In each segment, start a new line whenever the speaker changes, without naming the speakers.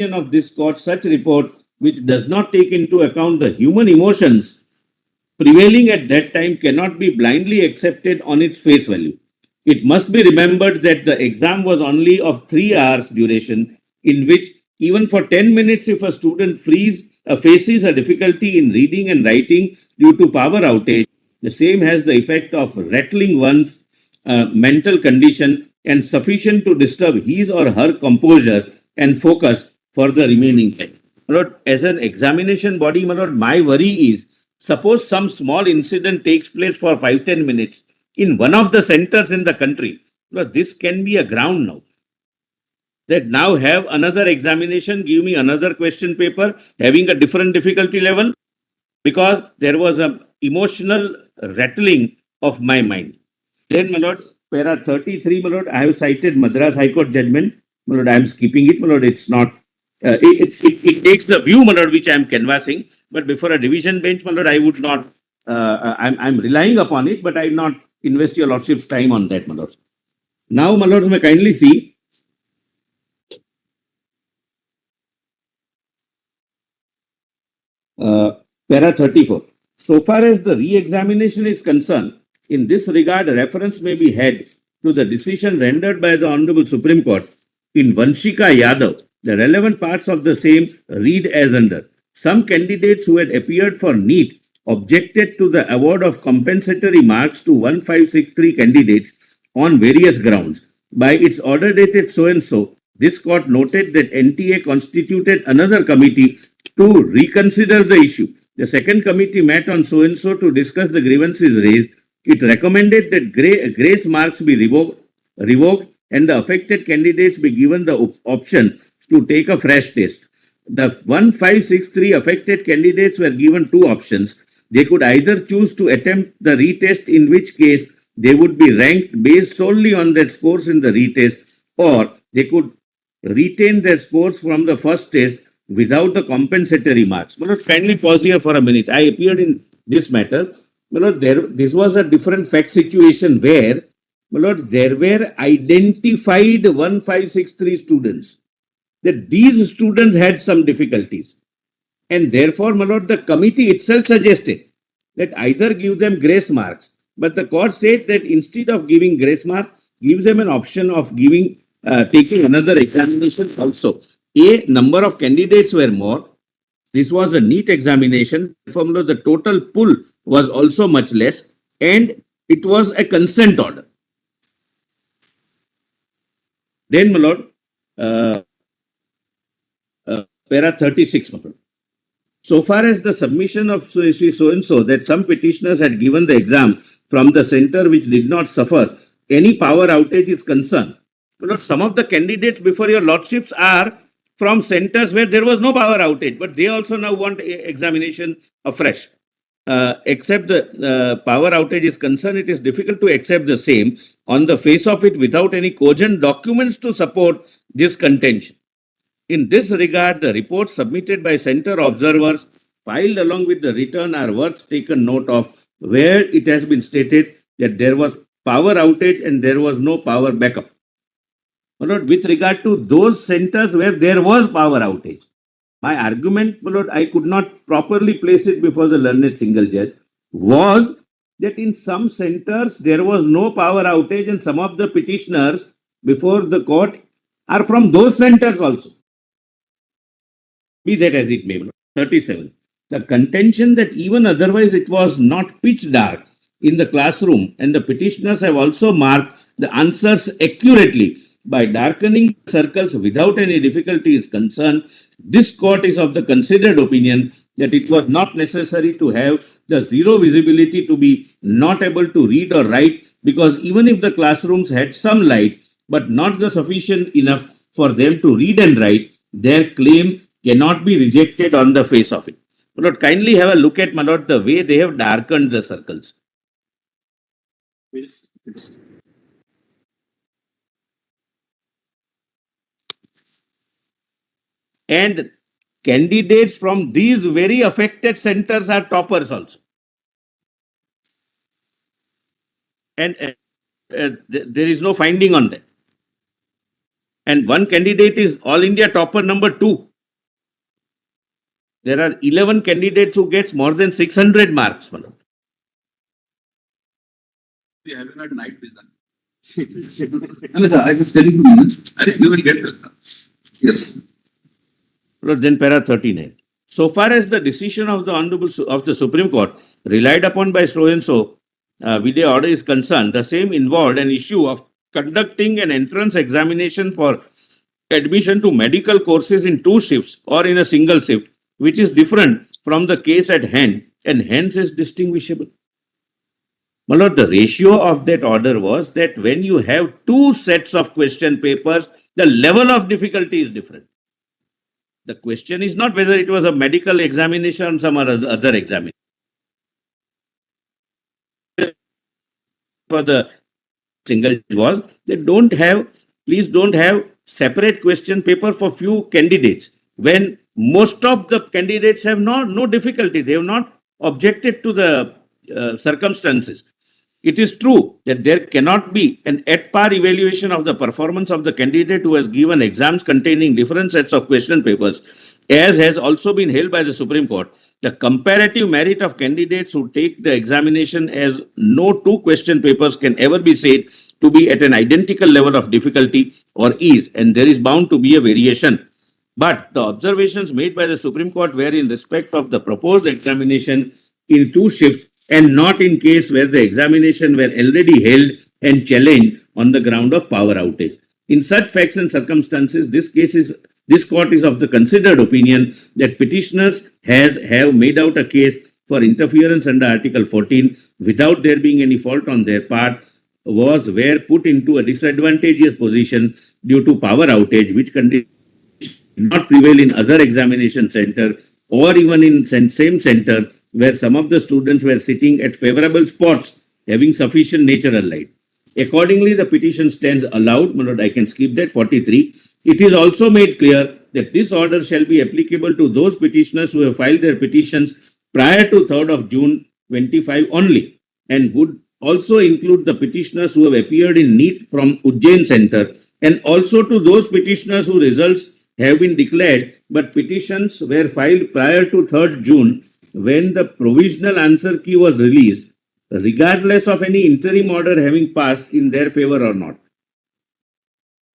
of this court, such report which does not take into account the human emotions prevailing at that time cannot be blindly accepted on its face value. It must be remembered that the exam was only of 3 hours duration, in which even for 10 minutes, if a student faces a difficulty in reading and writing due to power outage, the same has the effect of rattling one's mental condition and sufficient to disturb his or her composure and focus for the remaining time. My lord, as an examination body, my lord, my worry is, suppose some small incident takes place for 5-10 minutes in one of the centers in the country. My lord, this can be a ground now. That now have another examination, give me another question paper having a different difficulty level, because there was an emotional rattling of my mind. Then, my lord, para 33, my lord, I have cited Madras High Court judgment. My lord, I am skipping it, my lord, it's not, it takes the view, my lord, which I am canvassing, but before a division bench, my lord, I would not, I'm relying upon it, but I will not invest your lordship's time on that, my lord. Now, my lord, may kindly see, para 34. So far as the re-examination is concerned, in this regard, a reference may be had to the decision rendered by the Honorable Supreme Court in Vanshika Yadav. The relevant parts of the same read as under. Some candidates who had appeared for NEET objected to the award of compensatory marks to 1563 candidates on various grounds. By its order dated so and so, this court noted that NTA constituted another committee to reconsider the issue. The second committee met on so and so to discuss the grievances raised. It recommended that grace marks be revoked and the affected candidates be given the option to take a fresh test. The 1563 affected candidates were given 2 options. They could either choose to attempt the retest, in which case they would be ranked based solely on their scores in the retest, or they could retain their scores from the first test without the compensatory marks. Well, kindly pause here for a minute. I appeared in this matter. Well, this was a different fact situation where, well, there were identified 1563 students, that these students had some difficulties. And therefore, my lord, the committee itself suggested that either give them grace marks. But the court said that instead of giving grace mark, give them an option of taking another examination also. A number of candidates were more. This was a NEET examination. From the total pool was also much less, and it was a consent order. Then, my lord, para 36, my lord. So far as the submission of so and so that some petitioners had given the exam from the center which did not suffer any power outage is concerned, but some of the candidates before your lordships are from centers where there was no power outage, but they also now want examination afresh. Except the power outage is concerned, it is difficult to accept the same on the face of it without any cogent documents to support this contention. In this regard, the reports submitted by center observers filed along with the return are worth taken note of, where it has been stated that there was power outage and there was no power backup. But with regard to those centers where there was power outage, my argument, my lord, I could not properly place it before the learned single judge, was that in some centers there was no power outage, and some of the petitioners before the court are from those centers also. Be that as it may. 37. The contention that even otherwise it was not pitch dark in the classroom, and the petitioners have also marked the answers accurately by darkening circles without any difficulty is concerned. This court is of the considered opinion that it was not necessary to have the zero visibility to be not able to read or write, because even if the classrooms had some light but not the sufficient enough for them to read and write, their claim cannot be rejected on the face of it. My lord, kindly have a look at, my lord, the way they have darkened the circles. And candidates from these very affected centers are toppers also. And there is no finding on that. And one candidate is All India topper number 2. There are 11 candidates who gets more than 600 marks. My lord.
We have not night vision. I was telling you, you will get that. Yes.
Lord, then para 39. So far as the decision of the Honorable of the Supreme Court relied upon by so and so video order is concerned, the same involved an issue of conducting an entrance examination for admission to medical courses in 2 shifts or in a single shift, which is different from the case at hand and hence is distinguishable. My lord, the ratio of that order was that when you have 2 sets of question papers, the level of difficulty is different. The question is not whether it was a medical examination or some other examination. For the single was they don't have, please don't have separate question paper for few candidates when most of the candidates have no difficulty. They have not objected to the circumstances. It is true that there cannot be an at par evaluation of the performance of the candidate who has given exams containing different sets of question papers, as has also been held by the Supreme Court. The comparative merit of candidates who take the examination as no 2 question papers can ever be said to be at an identical level of difficulty or ease, and there is bound to be a variation. But the observations made by the Supreme Court were in respect of the proposed examination in 2 shifts and not in case where the examination were already held and challenged on the ground of power outage. In such facts and circumstances, this court is of the considered opinion that petitioners have made out a case for interference under Article 14 without there being any fault on their part, were put into a disadvantageous position due to power outage, which conditions did not prevail in other examination center or even in same center where some of the students were sitting at favorable spots having sufficient natural light. Accordingly, the petition stands allowed. My lord, I can skip that. 43. It is also made clear that this order shall be applicable to those petitioners who have filed their petitions prior to 3rd of June 25 only, and would also include the petitioners who have appeared in NEET from Ujjain Center, and also to those petitioners whose results have been declared but petitions were filed prior to 3rd June when the provisional answer key was released, regardless of any interim order having passed in their favor or not.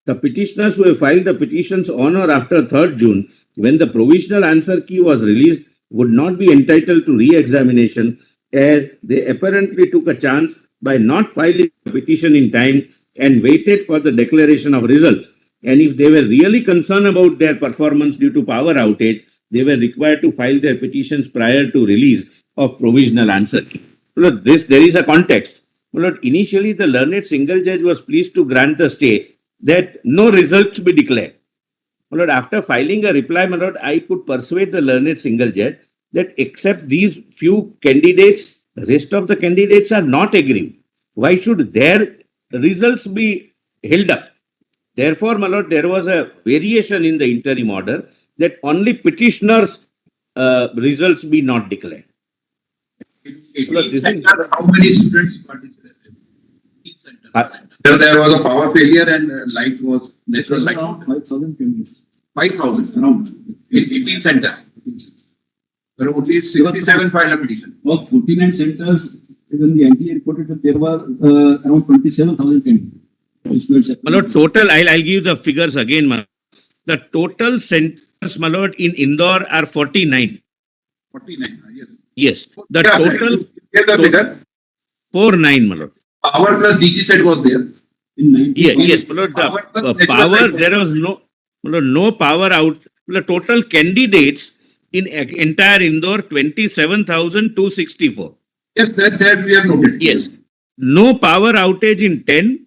The petitioners who have filed the petitions on or after 3rd June, when the provisional answer key was released, would not be entitled to re-examination, as they apparently took a chance by not filing the petition in time and waited for the declaration of results. And if they were really concerned about their performance due to power outage, they were required to file their petitions prior to release of provisional answer key. Look, there is a context. Look, initially, the learned single judge was pleased to grant the stay that no results be declared. My lord, after filing a reply, my lord, I could persuade the learned single judge that except these few candidates, the rest of the candidates are not agreeing. Why should their results be held up? Therefore, my lord, there was a variation in the interim order that only petitioners' results be not declared.
How many students participated? Each center. There was a power failure and light was natural light. 5,000 candidates. 5,000 around in each center. There were only 67 filed a petition.
Of 49 centers, even the NTA reported that there were around 27,000 candidates.
My lord, total, I'll give the figures again. My lord. The total centers, my lord, in Indore are 49.
49, yes.
Yes. The total.
Get the figure.
49, my lord.
Power plus DG set was there.
Yes, my lord. The power, there was no power out. The total candidates in entire Indore, 27,264.
Yes, that we have noted.
Yes. No power outage in 10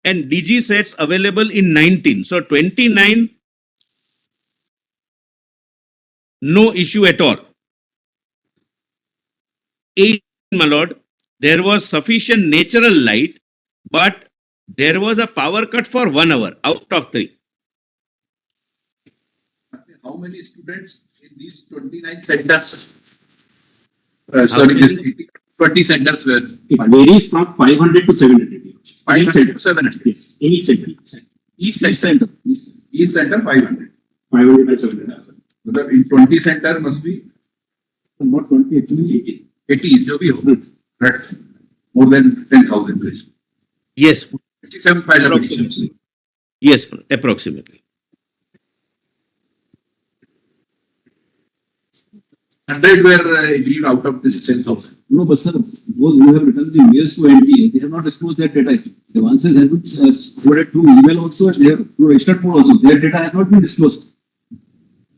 and DG sets available in 19. So 29, no issue at all. 8, my lord, there was sufficient natural light, but there was a power cut for 1 hour out of 3.
How many students in these 29 centers? 20 centers were.
It varies from 500 to 700.
500 to 700.
Yes, any center.
Each center 500.
500 to 700.
But in 20 center must be
Not 20, actually 80.
80, जो भी हो, right? More than 10,000 please.
Yes,
67 filed a petition.
yes, approximately.
100 were agreed out of this 10,000.
No, but sir, those who have written the mails to NTA, they have not disclosed that data. The answers have been forwarded through email also, and they have through registered code also. Their data has not been disclosed.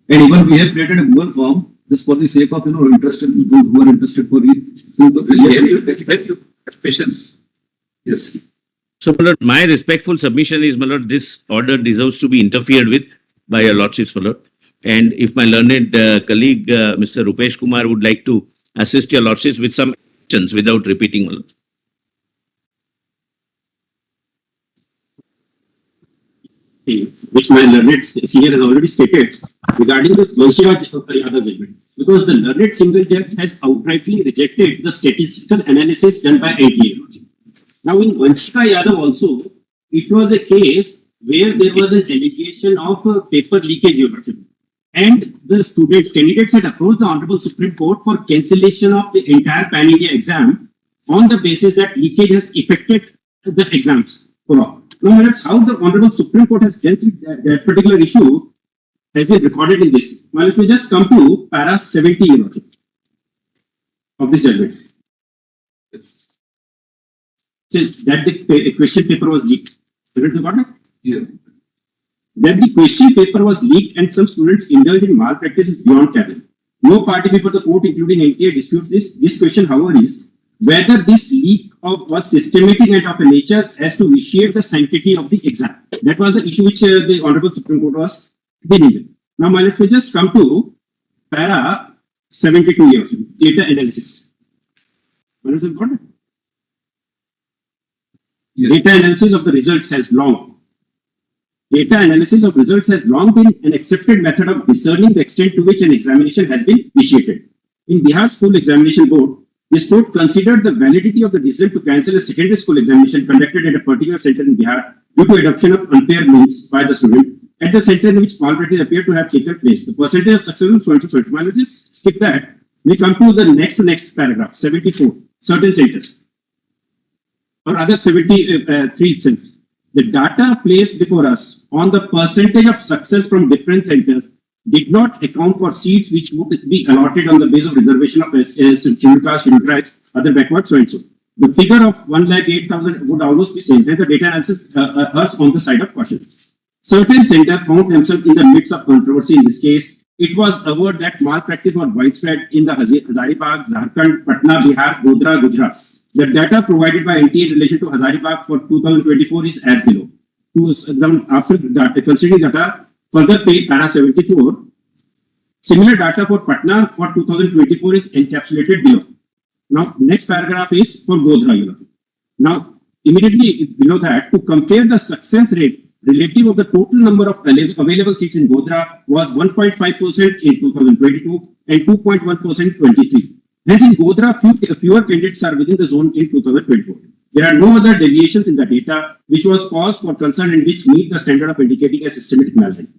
And even we have created a Google form just for the sake of, interested people who are interested for the.
Help you. Patience. Yes.
So, my lord, my respectful submission is, my lord, this order deserves to be interfered with by your lordships, my lord. And if my learned colleague, Mr. Rupesh Kumar, would like to assist your lordships with some actions without repeating, my lord.
Which my learned senior has already stated regarding this Vanshika Yadav judgment. Because the learned single judge has outrightly rejected the statistical analysis done by NTA. Now in Vanshika Yadav also, it was a case where there was an allegation of paper leakage. And the candidates had approached the Honorable Supreme Court for cancellation of the entire Pan India exam on the basis that leakage has affected the exams for all. Now, that's how the Honorable Supreme Court has dealt with that particular issue has been recorded in this. Now, if we just come to para 70 of this judgment. So that the question paper was leaked. Have you got it?
Yes.
That the question paper was leaked and some students indulged in malpractice is beyond cabin. No party before the court, including NTA, disputes this. This question, however, is whether this leak was systematic and of a nature as to vitiate the sanctity of the exam. That was the issue which the Honorable Supreme Court was dealing with. Now, let me just come to para 72 here, data analysis. What is it called?
Yes.
Data analysis of the results has long. Data analysis of results has long been an accepted method of discerning the extent to which an examination has been initiated. In Bihar School Examination Board, this court considered the validity of the decision to cancel a secondary school examination conducted at a particular center in Bihar due to adoption of unfair means by the student at the center in which malpractice appeared to have taken place. The percentage of successful so-and-so. I'll just skip that. We come to the next paragraph, 74, certain centers. Or other 73 itself. The data placed before us on the percentage of success from different centers did not account for seats which would be allotted on the basis of reservation of scheduled caste, scheduled tribes, other backward, so and so. The figure of 108,000 would almost be same, and the data analysis us on the side of caution. Certain centers found themselves in the midst of controversy. In this case, it was averred that malpractice was widespread in the Hazaribagh, Jharkhand, Patna, Bihar, Godhra, Gujarat. The data provided by NTA in relation to Hazaribagh for 2024 is as below. After data, considering data further page para 74, similar data for Patna for 2024 is encapsulated below. Now, next paragraph is for Godhra. Now, immediately below that, to compare the success rate relative of the total number of available seats in Godhra was 1.5% in 2022 and 2.1% in 23. Hence, in Godhra, fewer candidates are within the zone in 2024. There are no other deviations in the data which was cause for concern and which meet the standard of indicating a systematic malpractice.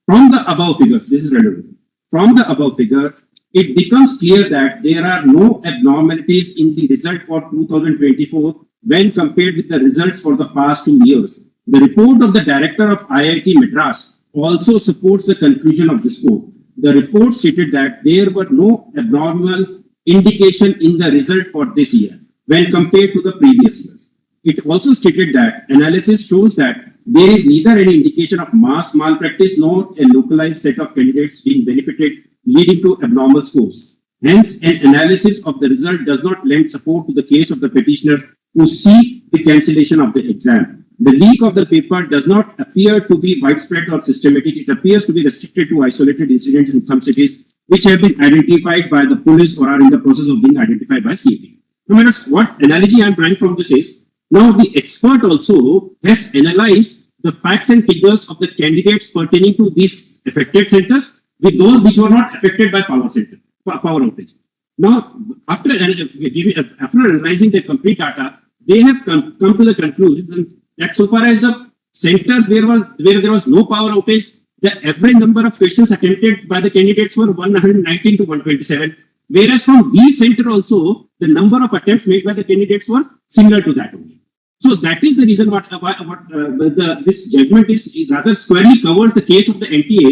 From the above figures, this is relevant. From the above figures, it becomes clear that there are no abnormalities in the result for 2024 when compared with the results for the past 2 years. The report of the director of IIT Madras also supports the conclusion of this court. The report stated that there were no abnormal indication in the result for this year when compared to the previous years. It also stated that analysis shows that there is neither any indication of mass malpractice nor a localized set of candidates being benefited leading to abnormal scores. Hence, an analysis of the result does not lend support to the case of the petitioner who seek the cancellation of the exam. The leak of the paper does not appear to be widespread or systematic. It appears to be restricted to isolated incidents in some cities which have been identified by the police or are in the process of being identified by CCTV. No matter what analogy I am drawing from this is, now the expert also has analyzed the facts and figures of the candidates pertaining to these affected centers with those which were not affected by power outage. Now, after analyzing the complete data, they have come to the conclusion that so far as the centers where there was no power outage, the average number of questions attempted by the candidates were 119 to 127. Whereas from these center also, the number of attempts made by the candidates were similar to that only. So that is the reason this judgment is rather squarely covers the case of the NTA.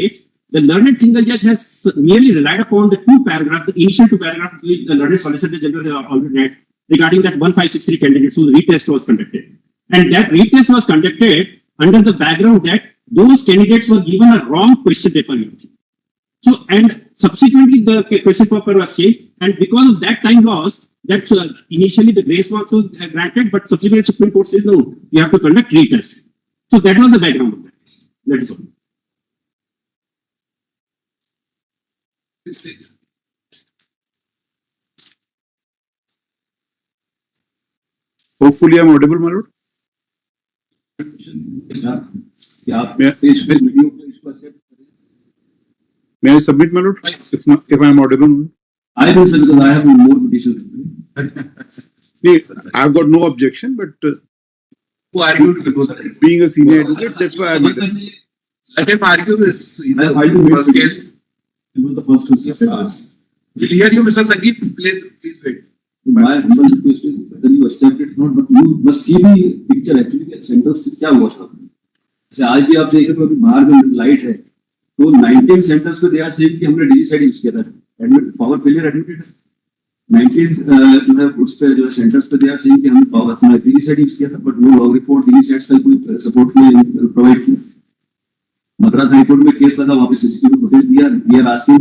The learned single judge has merely relied upon the two paragraphs, the initial two paragraphs which the learned solicitor general has already read regarding that 1563 candidates whose retest was conducted. And that retest was conducted under the background that those candidates were given a wrong question paper. So, and subsequently the question paper was changed, and because of that time loss, that initially the grace marks was granted, but subsequently Supreme Court says no, you have to conduct retest. So that was the background of that case. That is all.
Hopefully, I'm audible, my lord. May I submit, my lord? If I'm audible.
I will say I have more petitions.
I've got no objection, but
Who argued before?
being a senior advocate, that's why I'm.
Let him argue this.
I filed to
First case.
It was the first case.
We'll hear you, Mr. Sangeet. Please wait.
My humble request is whether you accept it or not, but you must see the picture actually के centers पे क्या हुआ था. जैसे आज भी आप देखें तो अभी बाहर में लाइट है, तो 19 centers पे they are saying कि हमने DG side यूज किया था, admit power failure admitted है. 19 जो है उस पे जो है centers पे they are saying कि हमने power अपना DG side यूज किया था, but no log report DG sides का कोई support नहीं provide किया. मद्रास हाई कोर्ट में केस लगा, वहाँ पे सीसीटीवी फुटेज दिया. We are asking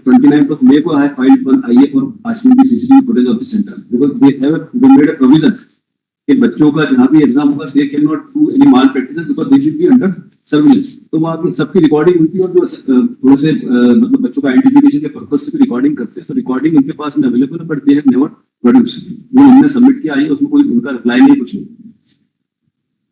29th of May को I filed one IA for asking the CCTV footage of the centre because they made a provision कि बच्चों का जहाँ भी एग्जाम होगा they can not do any malpractice because they should be under surveillance. तो वहाँ की सबकी रिकॉर्डिंग हुई थी और जो थोड़े से मतलब बच्चों का आइडेंटिफिकेशन के पर्पज से भी रिकॉर्डिंग करते हैं, तो रिकॉर्डिंग उनके पास में अवेलेबल है, but they have never produce. वो हमने सबमिट किया है, उसमें कोई उनका रिप्लाई नहीं, कुछ नहीं.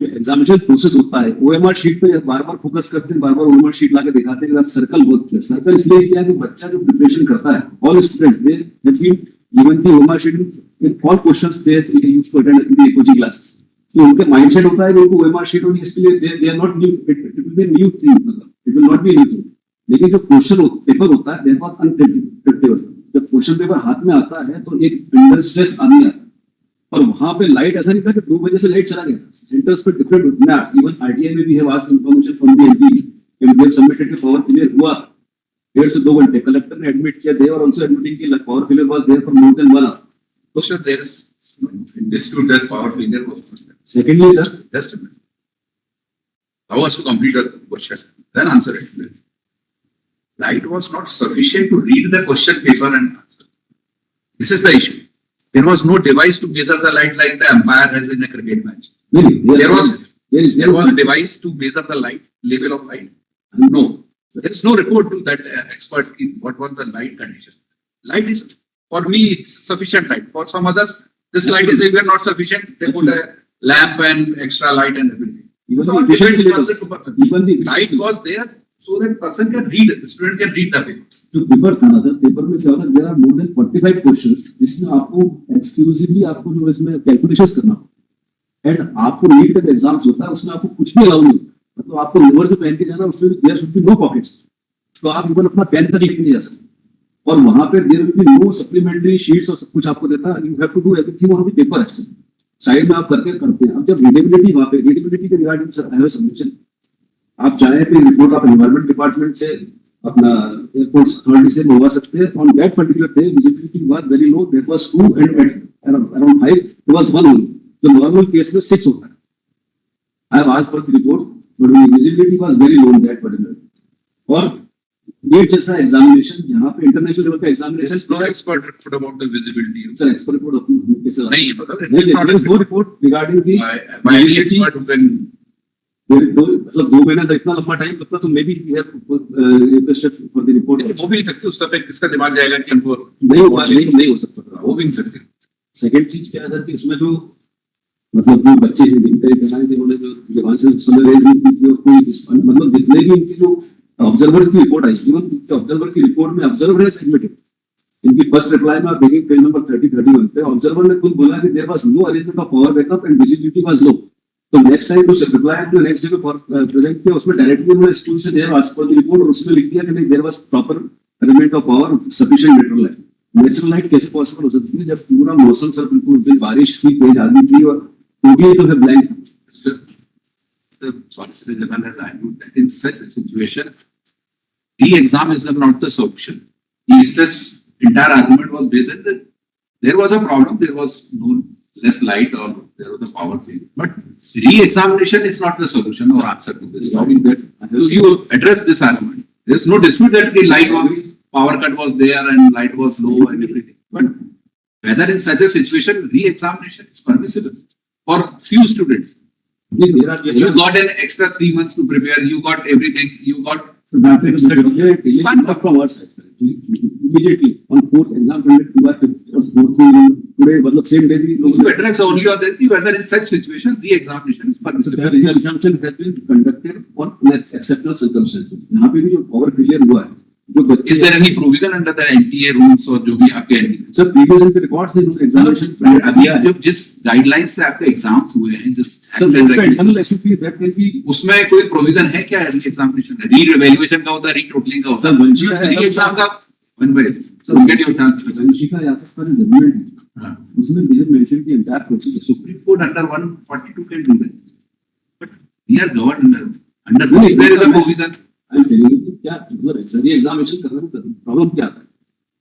एग्जामिनेशन प्रोसेस होता है, ओएमआर शीट पे बार बार फोकस करते हैं, बार बार ओएमआर शीट लाके दिखाते हैं कि आप सर्कल बहुत किया. सर्कल इसलिए किया कि बच्चा जो प्रिपरेशन करता है, all students they have been given the OMR sheet in all questions they used to attend in the coaching classes. तो उनके माइंडसेट होता है कि उनको ओएमआर शीट होनी, इसके लिए they are not new, it will be new thing, मतलब it will not be new thing. लेकिन जो क्वेश्चन पेपर होता है देयर वाज अनप्रेडिक्टेबल. जब क्वेश्चन पेपर हाथ में आता है तो एक अंडर स्ट्रेस आदमी आता है, और वहां पे लाइट ऐसा नहीं था कि 2 बजे से लाइट चला गया. सेंटर्स पे डिफरेंट मैप, इवन आरटीआई में भी है asked information from the MP and they submitted के पावर फेलियर हुआ 1.5 से 2 घंटे. कलेक्टर ने एडमिट किया, दे और आल्सो एडमिटिंग कि power failure was there for more than 1 hour.
So sir, there is dispute that power failure was present.
Secondly sir,
Just a minute. How was to complete a question? Then answer it. Light was not sufficient to read the question paper and answer. This is the issue. There was no device to measure the light like the umpire has in a cricket match. There was a device to measure the light, level of light. No. There is no report to that expert in what was the light condition. Light is, for me, it's sufficient light. For some others, this light is even not sufficient. They put a lamp and extra light and everything.
Even
So
the
it depends
efficiency
person to person.
even the
Light was there so that person can read, the student can read the paper.
जो paper था ना, paper में क्या होता है, there are more than 45 questions, जिसमें आपको exclusively आपको जो इसमें कैलकुलेशंस करना होगा. एंड आपको नीट का एग्जाम्स होता है, उसमें आपको कुछ भी अलाउ नहीं, मतलब आपको रिवर जो पहन के जाना उसमें there should be no pockets, तो आप इवन अपना पेन तक लेके नहीं जा सकते. और वहां पे there will be no supplementary sheets और सब कुछ आपको देता है. You have to do everything on the paper actually. Side में आप करते हैं. अब जब रीडेबिलिटी, वहां पे रीडेबिलिटी के regarding sir I have submission, आप चाहे तो रिपोर्ट आप एनवायरमेंट डिपार्टमेंट से अपना एयरपोर्ट अथॉरिटी से मंगवा सकते हैं. On that particular day visibility was very low, that was 2 and around 5 it was 1 only. जो नॉर्मल केस में 6 होता है. I have asked for the report but visibility was very low in that particular. और ये जैसा examination जहां पे international level का examination,
There is no expert report about the visibility.
Sir expert report अपनी चला
नहीं, मतलब it is not a
no report regarding दी
by any expert who can.
मतलब 2 महीना तो इतना लंबा टाइम लगता, तो maybe we have requested for the report.
वो भी नहीं सकते, उस समय किसका दिमाग जाएगा कि हमको
नहीं हो सकता.
वो भी नहीं सकते.
सेकंड चीज क्या है कि इसमें जो मतलब जो बच्चे हैं जिनका कहना है उन्होंने जो जवान से समय रेज नहीं की थी, और कोई मतलब जितने भी इनकी जो ऑब्जर्वर्स की रिपोर्ट आई, इवन ऑब्जर्वर की रिपोर्ट में ऑब्जर्वर हैज एडमिटेड इनकी फर्स्ट रिप्लाई में आप देखेंगे पेज नंबर 30-31 पे ऑब्जर्वर ने खुद बोला कि there was no arrangement of power backup and visibility was low. तो नेक्स्ट टाइम तो रिप्लाई जो नेक्स्ट डे पे प्रेजेंट किया उसमें डायरेक्टली उन्होंने स्कूल से there ask for the report, और उसमें लिख दिया कि नहीं there was proper arrangement of power, sufficient natural light. तो नेक्स्ट टाइम जो रिप्लाई जो नेक्स्ट डे पे फॉर प्रेजेंट किया उसमें डायरेक्टली उन्होंने स्कूल से there ask for the report, और उसमें लिख दिया कि नहीं there was proper arrangement of power, sufficient natural light. Natural light कैसे पॉसिबल हो सकती है जब पूरा मौसम सर बिल्कुल दिन बारिश थी, तेज आंधी थी और टोटली तो है blank.
The Solicitor General has argued that in such a situation, re-exam is not the solution. His entire argument was based that there was a problem, there was no less light or there was a power failure. But re-examination is not the solution or answer to this problem. So you address this argument. There is no dispute that the light was, power cut was there and light was low and everything. But whether in such a situation, re-examination is permissible for few students. You got an extra 3 months to prepare. You got everything. You got
from our side, sir. Immediately on fourth exam conduct हुआ today मतलब same day
you address only on this whether in such situation the examination is permissible.
the examination has been conducted on exceptional circumstances. यहाँ पे भी जो power failure हुआ है जो बच्चे
Is there any provision under the NTA rules or जो भी आपके
सर प्रीवियस के रिकॉर्ड्स से जो एग्जामिनेशन
अभी जो जिस गाइडलाइंस से आपके एग्जाम्स हुए हैं जिस
internal SUP that can be
उसमें कोई प्रोविजन है क्या री एग्जामिनेशन का री इवैल्यूएशन का होता है री टोटलिंग का होता
सर वंशिका
है री एग्जाम का one by
sir
get your chance
Vanshika या तक पर जजमेंट है उसमें दे हैव मेंशन की entire process
supreme court under 142 can do that but we are governed under there is a provision
I am telling you क्या मतलब re examination करना problem क्या है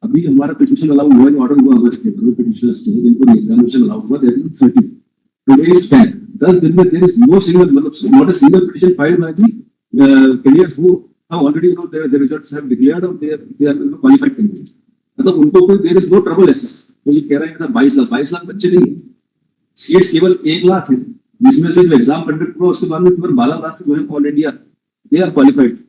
अभी हमारा पिटीशन अलाउ हुआ है ऑर्डर हुआ हमारे पेपर पिटीशनर्स के जिनको एग्जामिनेशन अलाउ हुआ दैट इज 30 टुडे इज 10 10 दिन में देयर इज नो सिंगल मतलब not a single petition filed by the candidates who have already know their results have declared और दे आर क्वालिफाइड कैंडिडेट्स मतलब उनको कोई देयर इज नो ट्रबल ऐसा तो ये कह रहा है कि 22 लाख बच्चे नहीं सीट्स केवल 1 लाख है जिसमें से जो एग्जाम कंडक्ट हुआ उसके बाद में केवल 12 लाख जो है all India they are qualified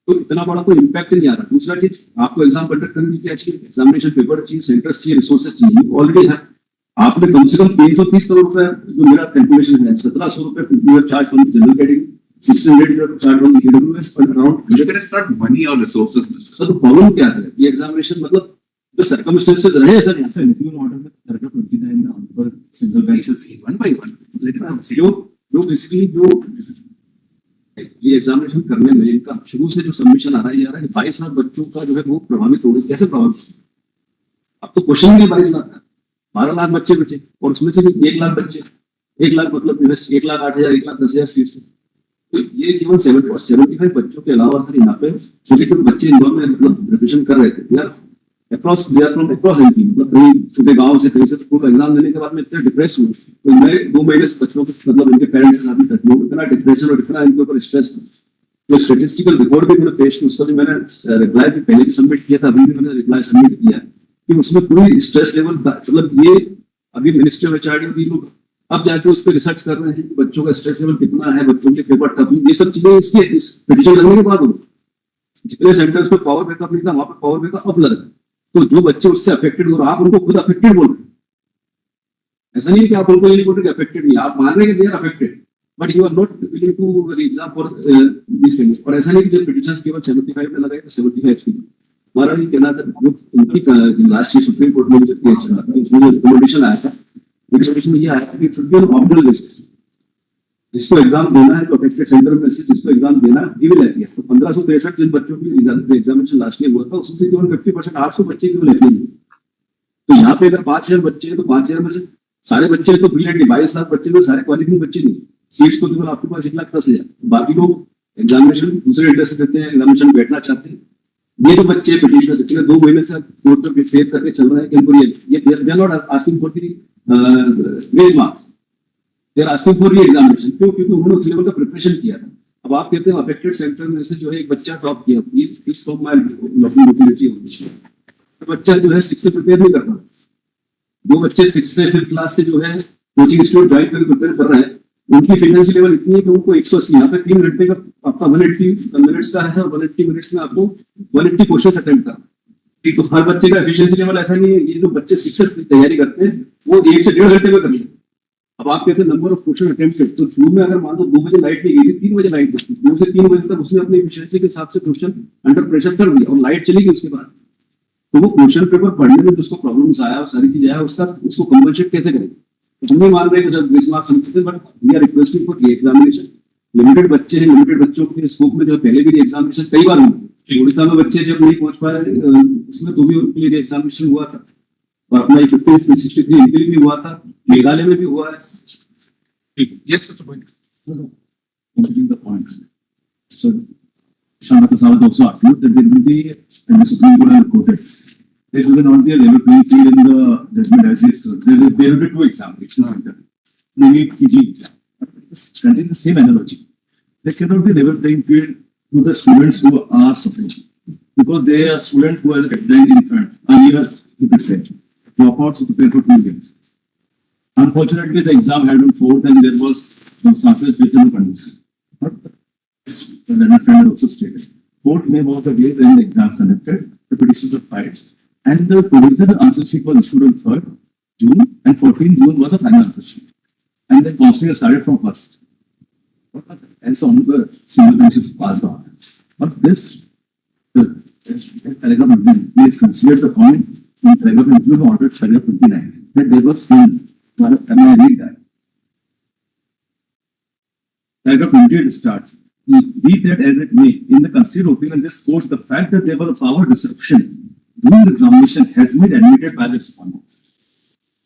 तो इतना बड़ा कोई इम्पैक्ट नहीं आ रहा। दूसरा चीज आपको एग्जाम कंडक्ट करने की चाहिए एग्जामिनेशन पेपर चाहिए सेंटर्स चाहिए रिसोर्सेज चाहिए ऑलरेडी है आपने कम से कम 330 करोड़ रुपए जो मेरा कैलकुलेशन है 1700 रुपए charge from general category 1600 charge from EWS पर around
it is not money और रिसोर्सेज
सर तो प्रॉब्लम क्या है ये एग्जामिनेशन मतलब जो सर्कमस्टेंसेस रहे सर यहां से रिव्यू ऑर्डर में सरकार 29 ऑन पर सिंगल कैंडिडेट फी 1 बाय 1 लेट मी जो बेसिकली जो ये एग्जामिनेशन करने में इनका शुरू से जो सबमिशन आ रहा है ये आ रहा है 22 लाख बच्चों का जो है वो प्रभावित हो गए कैसे प्रभावित अब तो क्वेश्चन भी 22 लाख था 12 लाख बच्चे बचे और उसमें से भी 1 लाख बच्चे 1 लाख मतलब 1,08,000 1,10,000 सीट से तो ये केवल 75 बच्चों के अलावा सर यहाँ पे छोटे छोटे बच्चे इंदौर में मतलब प्रिपरेशन कर रहे थे यार अक्रॉस एमपी मतलब कहीं छोटे गांव से कहीं से पूरा एग्जाम देने के बाद में इतने डिप्रेस हुए तो मैं 2 महीने से बच्चों को मतलब इनके पेरेंट्स के साथ भी करती हूँ इतना डिप्रेशन और इतना इनके ऊपर स्ट्रेस जो स्टैटिस्टिकल रिपोर्ट भी मैंने पेश की उसका भी मैंने रिप्लाई भी पहले भी सबमिट किया था अभी भी मैंने रिप्लाई सबमिट किया कि उसमें पूरी स्ट्रेस लेवल मतलब ये अभी मिनिस्ट्री ऑफ एचआरडी भी लोग अब जाके उस पर रिसर्च कर रहे हैं कि बच्चों का स्ट्रेस लेवल कितना है बच्चों के पेपर टफ ये सब चीजें इसके इस पिटीशन लगने के बाद होगी जितने सेंटर्स पे पावर बैकअप नहीं था वहां पर पावर बैकअप अब लग रहा है तो जो बच्चे उससे अफेक्टेड हो रहे आप उनको खुद अफेक्टेड बोल रहे ऐसा नहीं कि आप उनको ये नहीं बोल रहे अफेक्टेड नहीं आप मान रहे हैं कि they are affected but you are not willing to exam for this things और ऐसा नहीं कि जब पिटीशंस केवल 75 में लगाए तो 75 की हमारा नहीं कहना था जो उनकी लास्ट सुप्रीम कोर्ट में जो केस चला था इसमें रिकमेंडेशन आया था रिकमेंडेशन में ये आया कि it should be on optional basis जिसको एग्जाम देना है तो अफेक्टेड सेंटर में से जिसको एग्जाम देना है वी विल एपीयर तो 1563 जिन बच्चों की एग्जामिनेशन लास्ट ईयर हुआ था उसमें से केवल 50% 800 बच्चे केवल एपीयर हुए तो यहाँ पे अगर 5000 बच्चे हैं तो 5000 में से सारे बच्चे तो ब्रिलियंट 22 लाख बच्चे में सारे क्वालिफाइंग बच्चे नहीं सीट्स तो केवल आपके पास 1,10,000 बाकी लोग एग्जामिनेशन दूसरे इंटरेस्ट से देते हैं एग्जामिनेशन बैठना चाहते हैं ये जो बच्चे पिटीशनर से पिछले 2 महीने से कोर्ट में फेयर करके चल रहे हैं कि हमको ये they are not asking for the grace marks they are asking for re-examination क्यों क्योंकि उन्होंने उस लेवल का प्रिपरेशन किया था अब आप कहते हैं अफेक्टेड सेंटर में से जो है एक बच्चा टॉप किया प्लीज फ्रॉम माय मोटिलिटी तो बच्चा जो है 6 से प्रिपेयर नहीं करता जो बच्चे 6 से 5th क्लास से जो है कोचिंग इंस्टीट्यूट ज्वाइन करके प्रिपेयर कर रहे हैं उनकी फिटनेस लेवल इतनी है कि उनको 180 यहाँ पे 3 घंटे का आपका 180 मिनट्स का है और 180 मिनट्स में आपको 180 क्वेश्चन अटेम्प्ट करना तो हर बच्चे का एफिशिएंसी लेवल ऐसा नहीं है ये जो बच्चे 6 से तैयारी करते हैं वो 1 से 1.5 घंटे में कर लेते हैं अब आप कहते हैं नंबर ऑफ क्वेश्चन अटेम्प्ट तो शुरू में अगर मान लो 2 बजे लाइट नहीं गई थी 3 बजे लाइट गई 2 से 3 बजे तक उसने अपनी एफिशिएंसी के हिसाब से क्वेश्चन अंडर प्रेशर कर दिया और लाइट चली गई उसके बाद तो वो क्वेश्चन पेपर पढ़ने में जिसको प्रॉब्लम्स आया और सारी चीजें आया उसको कंपनसेट कैसे करेंगे हम नहीं मान रहे कि सर 20 मार्क्स समझते हैं but we are requesting for re examination limited बच्चे हैं लिमिटेड बच्चों के स्कोप में जो पहले भी एग्जामिनेशन कई बार हुई उड़ीसा में बच्चे जब नहीं पहुंच पाए उसमें तो भी उनके लिए एग्जामिनेशन हुआ था और अपना 1563 इनके लिए भी हुआ था, मेघालय में भी हुआ है.
Yes, Mr. Point.
Completing the point. So, Shama Prasad also argued that there will be, and the Supreme Court has quoted, there will not be a level playing field in the judgment as is. There will be two examinations under the NEET PG exam. Contain the same analogy. There cannot be level playing field to the students who are suffering because they are students who have a deadline in front, earlier to prepare. Dropouts to prepare for 2 years. Unfortunately, the exam had been forced and there was circumstances which were conducive. The learned friend also stated. 4th May was the day when the exams conducted, the petitions were filed, and the provisional answer sheet was issued on 3rd June, and 14th June was the final answer sheet. And then counselling started from 1st. And so on the single bench is passed on. But this, the paragraph 29, please consider the point in paragraph 29 order paragraph 29 that there was in. Can I read that? Paragraph 28 starts. Read that as it may. In the considered opinion, this court, the fact that there was a power disruption during the examination has been admitted by the respondents.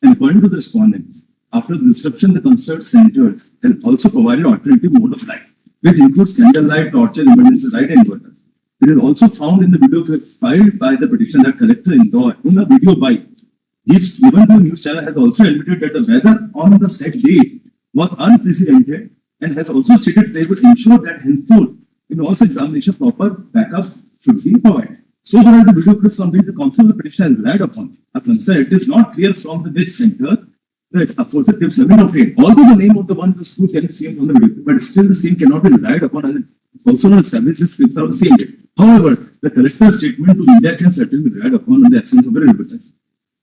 And according to the respondent, after the disruption, the concerned centers have also provided alternative mode of light, which includes candlelight, torture, emergency light, and inverters. It is also found in the video clip filed by the petitioner that collector Indore in the video by given to news channel has also admitted that the weather on the said date was unprecedented and has also stated they would ensure that henceforth in all such examination proper backup should be provided. So far as the video clips on which the counsel of the petitioner has relied upon are concerned, it is not clear from the which center that a positive tips have been obtained. Although the name of the one in the school can be seen on the video, but still the same cannot be relied upon as it also not established these clips are the same date. However, the collector's statement to India can certainly be relied upon in the absence of a repeater.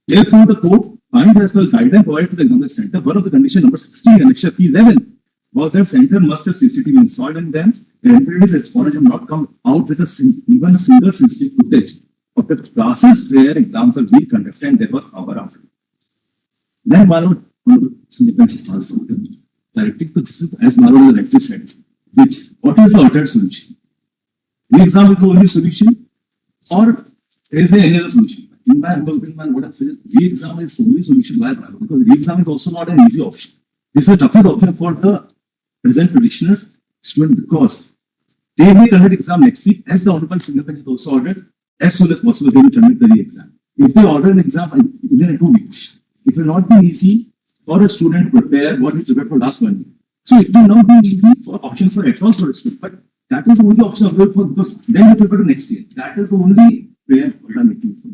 Therefore, the court finds as per the guideline provided to the examination center, one of the condition number 16 and Annexure P11 was that center must have CCTV installed in them. The employees responded have not come out with even a single CCTV footage of the classes where exams were being conducted and there was power out. Then Marot, the bench is passed out. Directing to this is as Marot has directly said, which what is the alternate solution? The exam is the only solution, or is there any other solution? In my humble opinion, what I say is re-exam is the only solution why because re-exam is also not an easy option. This is a tougher option for the present petitioners student because they may conduct exam next week as the honorable single bench is also ordered as soon as possible they will conduct the re-exam. If they order an exam within 2 weeks, it will not be easy for a student to prepare what he prepared for last 1 year. So it will not be easy for option for at all for a student, but that is the only option available for because then you prepare to next year. That is the only prayer what I'm making for.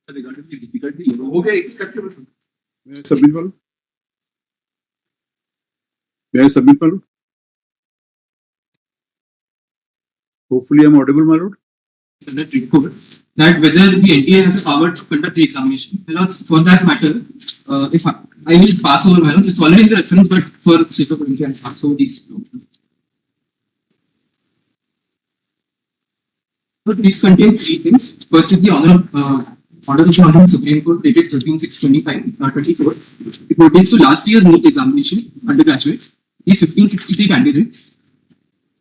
Regarding the difficulty,
Okay, acceptable.
May I submit, Malu? May I submit, Malu? Hopefully, I'm audible, Malu.
That whether the NTA has the power to conduct the examination. For that matter, if I will pass over my notes, it's already in the reference, but for safer community, I'll pass over these. But these contain 3 things. First is the order which was in Supreme Court dated 13/6/24. It pertains to last year's NEET examination, undergraduate. These 1563 candidates.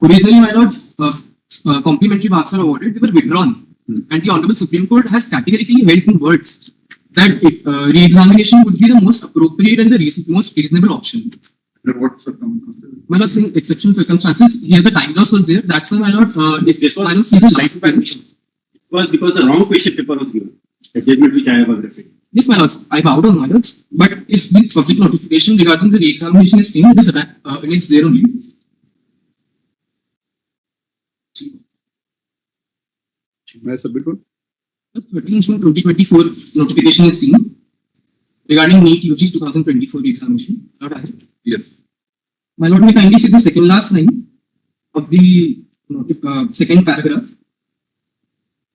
Originally, my lords, complimentary marks were awarded, they were withdrawn. And the Honorable Supreme Court has categorically held in words that re-examination would be the most appropriate and the most reasonable option.
What circumstances?
My lord, in exceptional circumstances, here the time loss was there. That's why, my lord, if
This was
my lord, see the life permission.
It was because the wrong question paper was given. The judgment which I was referring.
Yes, my lords, I bowed on my lords. But if the public notification regarding the re-examination is seen, it is against there only.
May I submit one?
13 June 2024 notification is seen regarding NEET UG 2024 re-examination.
Yes.
My lord, may kindly see the second last line of the second paragraph.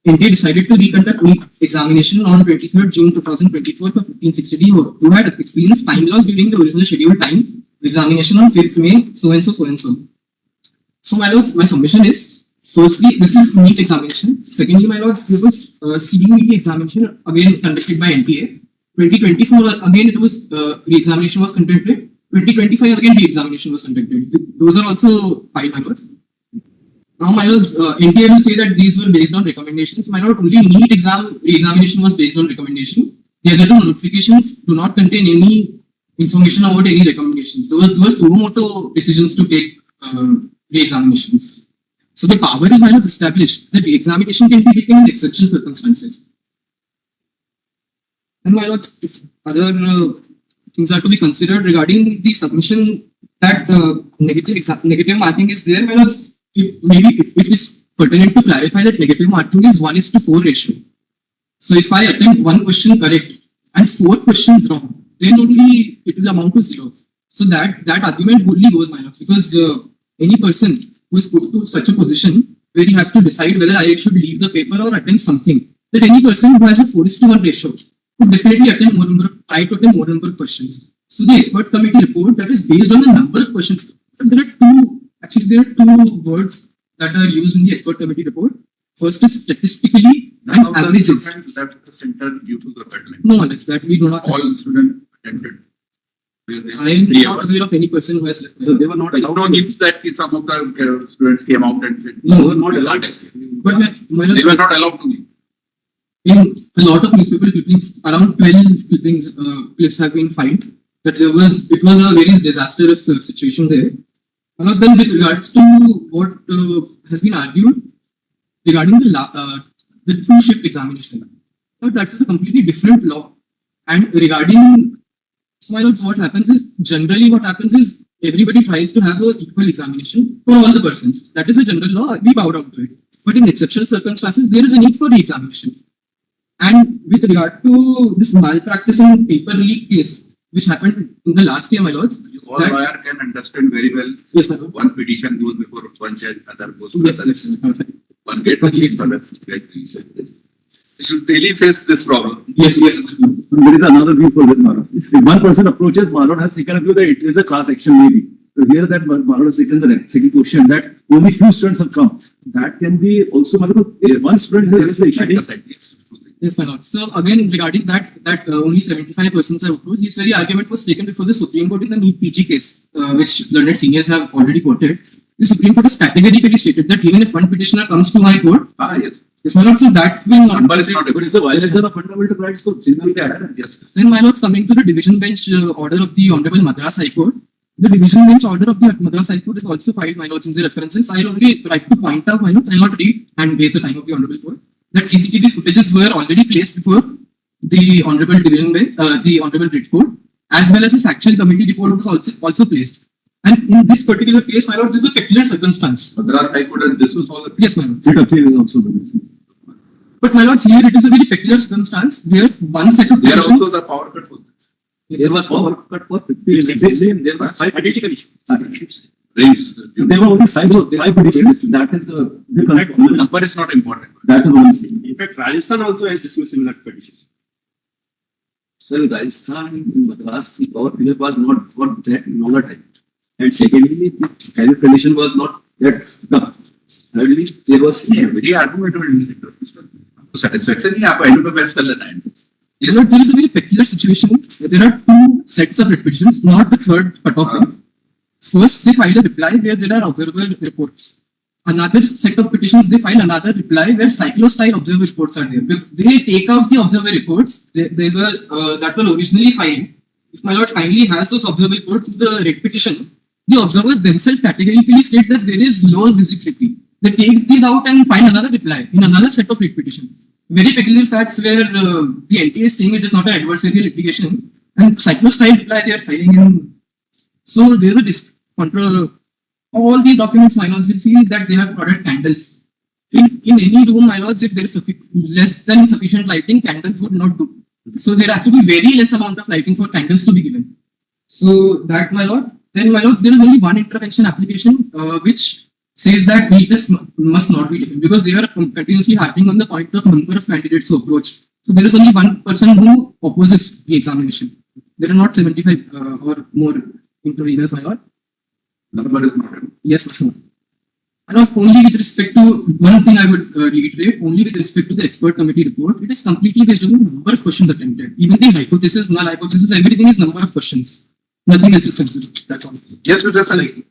India decided to reconduct NEET examination on 23rd June 2024 for 1560 who had experienced time loss during the original scheduled time examination on 5th May, so and so, so and so. So, my lords, my submission is, firstly, this is NEET examination. Secondly, my lords, this was CUET examination again conducted by NTA. 2024 again it was re-examination was conducted. 2025 again re-examination was conducted. Those are also filed, my lords. Now, my lords, NTA will say that these were based on recommendations. My lord, only NEET exam re-examination was based on recommendation. The other two notifications do not contain any information about any recommendations. Those were suo moto decisions to take re-examinations. So the power is, my lord, established that re-examination can be taken in exceptional circumstances. And my lords, if other things are to be considered regarding the submission that negative marking is there, my lords, it is pertinent to clarify that negative marking is 1:4 ratio. So if I attempt one question correct and 4 questions wrong, then only it will amount to 0. So that argument only goes, my lords, because any person who is put to such a position where he has to decide whether I should leave the paper or attempt something, that any person who has a 4:1 ratio would definitely try to attempt more number of questions. So the expert committee report that is based on the number of questions. There are two words that are used in the expert committee report. First is statistically and averages.
Left the center due to the deadline.
No, Alex, that we do not.
All students attended.
I am not aware of any person who has left.
So they were not allowed.
No news that some of the students came out and said.
No, they were not allowed.
But
They were not allowed to leave.
in a lot of newspaper clippings, around 12 clips have been filed. That it was a very disastrous situation there. And then with regards to what has been argued regarding the two-shift examination, now that's a completely different law. And regarding Smilots, what happens is everybody tries to have an equal examination for all the persons. That is a general law. We bow down to it. But in exceptional circumstances, there is a need for re-examination. And with regard to this malpractice and paper leak case, which happened in the last year, my lords.
All lawyer can understand very well.
Yes, sir.
One petition goes before one judge, other goes to
Yes,
other.
yes, perfect.
One gets This is really face this problem.
Yes.
There is another view for this, Marot. If one person approaches, Marot has taken a view that it is a class action maybe. So here that Marot has taken the second question that only few students have come. That can be also, Marot, if one student has
Yes, my lord. So again, regarding that only 75 persons have approached, this very argument was taken before the Supreme Court in the NEET PG case, which learned seniors have already quoted. The Supreme Court has categorically stated that even if one petitioner comes to my court, yes, my lord, so that will not.
But it's not.
But it's a violation of fundamental rights. So,
Yes.
Then my lords, coming to the division bench order of the Honorable Madras High Court, the division bench order of the Madras High Court is also filed, my lords, in the references. I'll only like to point out, my lords, I'll not read and waste the time of the Honorable Court, that CCTV footages were already placed before the Honorable Division Bench, the Honorable Bridge Court, as well as a factual committee report was also placed. And in this particular case, my lords, is a peculiar circumstance.
Madras High Court, this was all the.
Yes, my lords.
it appears also.
But my lords, here it is a very peculiar circumstance where one set of
There
petitions.
also the power cut.
There was power cut for 50. There were 5 identical issues.
Raised.
There were only 5 petitions. That is the
Number is not important.
that is what I'm saying.
In fact, Rajasthan also has dismissed similar petitions.
So Rajasthan in Madras, the power figure was not for that longer time. And secondly, the kind of condition was not that tough. Thirdly, there was
Very argument satisfaction. Yeah, I don't know where's the line.
You know, there is a very peculiar situation. There are two sets of petitions, not the third cutoff one. First, they file a reply where there are observer reports. Another set of petitions, they file another reply where cyclostyle observer reports are there. They take out the observer reports that were originally filed. If my lord kindly has those observer reports in the red petition, the observers themselves categorically state that there is low visibility. They take these out and file another reply in another set of red petitions. Very peculiar facts where the NTA is saying it is not an adversarial litigation, and cyclostyle reply they are filing in. So there is a contra. All the documents, my lords, will see that they have ordered candles. In any room, my lords, if there is less than sufficient lighting, candles would not do. So there has to be very less amount of lighting for candles to be given. So that, my lord. Then, my lords, there is only one intervention application which says that retest must not be taken because they are continuously harping on the point of number of candidates who approached. So there is only one person who opposes the examination. There are not 75 or more interveners, my lord.
Number is not.
Yes, sir. And only with respect to one thing I would reiterate, only with respect to the expert committee report, it is completely based on the number of questions attempted. Even the hypothesis, null hypothesis, everything is number of questions. Nothing else is considered. That's all.
Yes, Mr. Sali.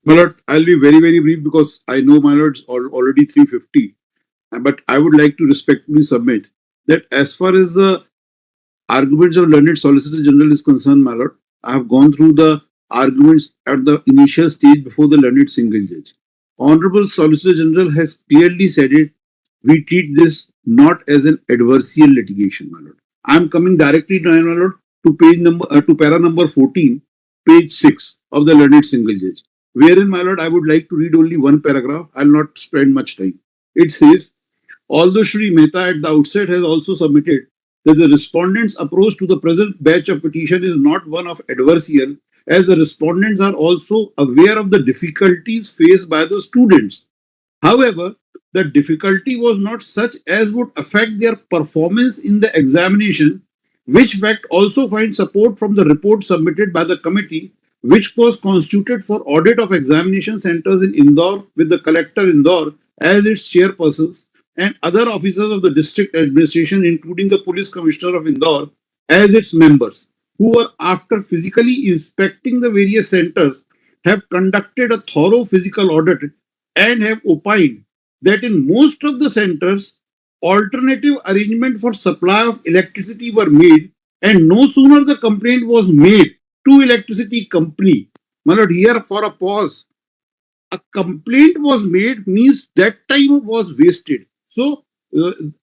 My lord, I'll be very, very brief because I know my lord's already 3:50. But I would like to respectfully submit that as far as the arguments of learned Solicitor General is concerned, my lord, I have gone through the arguments at the initial stage before the learned single judge. Honorable Solicitor General has clearly said it. We treat this not as an adversarial litigation, my lord. I am coming directly now, my lord, to page number to para number 14, page 6 of the learned single judge, wherein, my lord, I would like to read only one paragraph. I'll not spend much time. It says, although Shri Mehta at the outset has also submitted that the respondent's approach to the present batch of petition is not one of adversarial, as the respondents are also aware of the difficulties faced by the students. However, the difficulty was not such as would affect their performance in the examination, which fact also finds support from the report submitted by the committee, which was constituted for audit of examination centers in Indore with the collector Indore as its chairpersons and other officers of the district administration, including the police commissioner of Indore, as its members, who were, after physically inspecting the various centers, have conducted a thorough physical audit and have opined that in most of the centers, alternative arrangement for supply of electricity were made, and no sooner the complaint was made to electricity company. My lord, here for a pause. A complaint was made means that time was wasted. So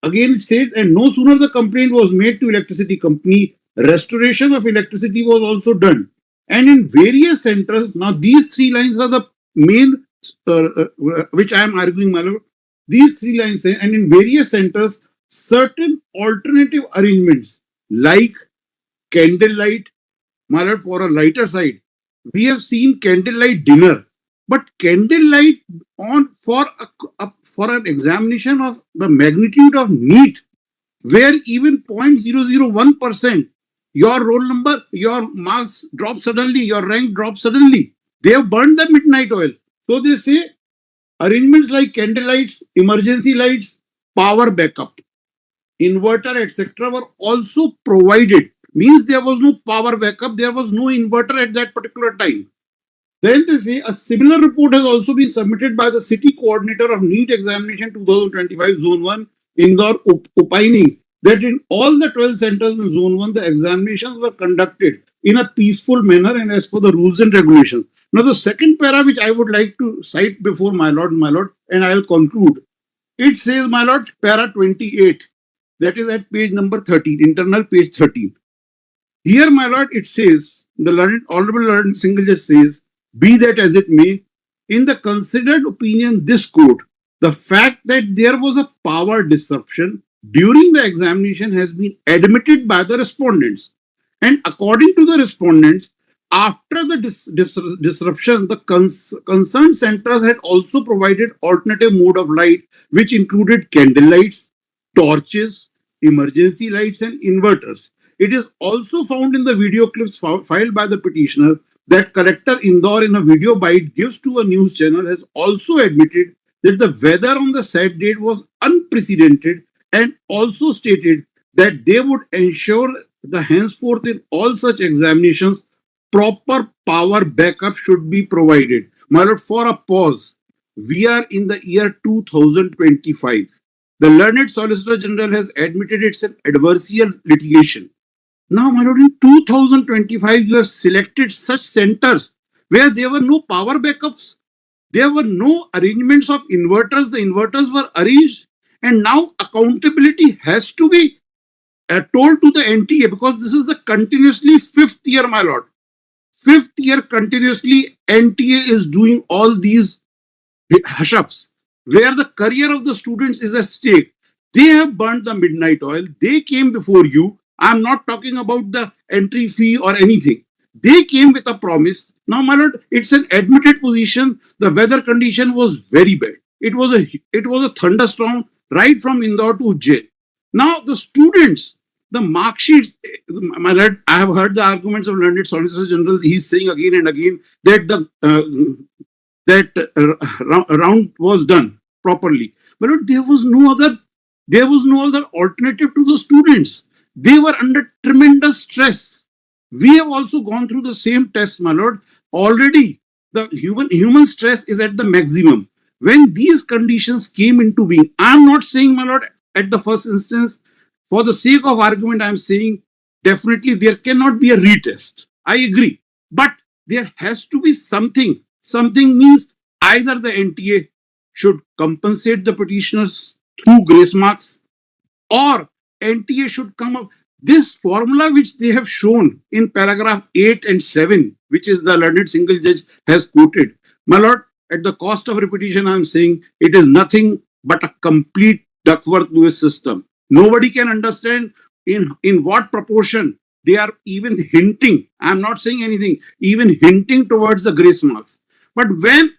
again it says, and no sooner the complaint was made to electricity company, restoration of electricity was also done. And in various centers, now these three lines are the main which I am arguing, my lord. These three lines say, and in various centers, certain alternative arrangements like candlelight, my lord, for a lighter side, we have seen candlelight dinner, but candlelight on for an examination of the magnitude of NEET, where even 0.001% your roll number, your marks drop suddenly, your rank drops suddenly. They have burned the midnight oil. So they say arrangements like candlelights, emergency lights, power backup, inverter, etc. were also provided. Means there was no power backup, there was no inverter at that particular time. Then they say a similar report has also been submitted by the city coordinator of NEET examination 2025 Zone 1, Indore, opining that in all the 12 centers in Zone 1, the examinations were conducted in a peaceful manner and as per the rules and regulations. Now, the second para which I would like to cite before my lord, and I will conclude. It says, my lord, para 28, that is at page number 13, internal page 13. Here, my lord, it says, the Honorable Learned Single Judge says, be that as it may, in the considered opinion, this court, the fact that there was a power disruption during the examination has been admitted by the respondents. And according to the respondents, after the disruption, the concerned centers had also provided alternative mode of light, which included candle lights, torches, emergency lights, and inverters. It is also found in the video clips filed by the petitioner that Collector Indore in a video bite gives to a news channel has also admitted that the weather on the said date was unprecedented and also stated that they would ensure the henceforth in all such examinations proper power backup should be provided. My lord, for a pause, we are in the year 2025. The Learned Solicitor General has admitted it's an adversarial litigation. Now, my lord, in 2025, you have selected such centers where there were no power backups. There were no arrangements of inverters. The inverters were arranged. And now accountability has to be told to the NTA because this is the continuously fifth year, my lord. Fifth year continuously NTA is doing all these hush-ups where the career of the students is at stake. They have burnt the midnight oil. They came before you. I'm not talking about the entry fee or anything. They came with a promise. Now, my lord, it's an admitted position. The weather condition was very bad. It was a thunderstorm right from Indore to Ujjain. Now, the students, the mark sheets, my lord, I have heard the arguments of Learned Solicitor General. He's saying again and again that the round was done properly. But there was no other alternative to the students. They were under tremendous stress. We have also gone through the same test, my lord. Already, the human stress is at the maximum. When these conditions came into being, I'm not saying, my lord, at the first instance, for the sake of argument, I'm saying definitely there cannot be a retest. I agree. But there has to be something. Something means either the NTA should compensate the petitioners through grace marks, or NTA should come up. This formula which they have shown in paragraph 8 and 7, which is the learned single judge has quoted, my lord, at the cost of repetition, I'm saying it is nothing but a complete Duckworth-Lewis system. Nobody can understand in what proportion they are even hinting. I'm not saying anything, even hinting towards the grace marks. But when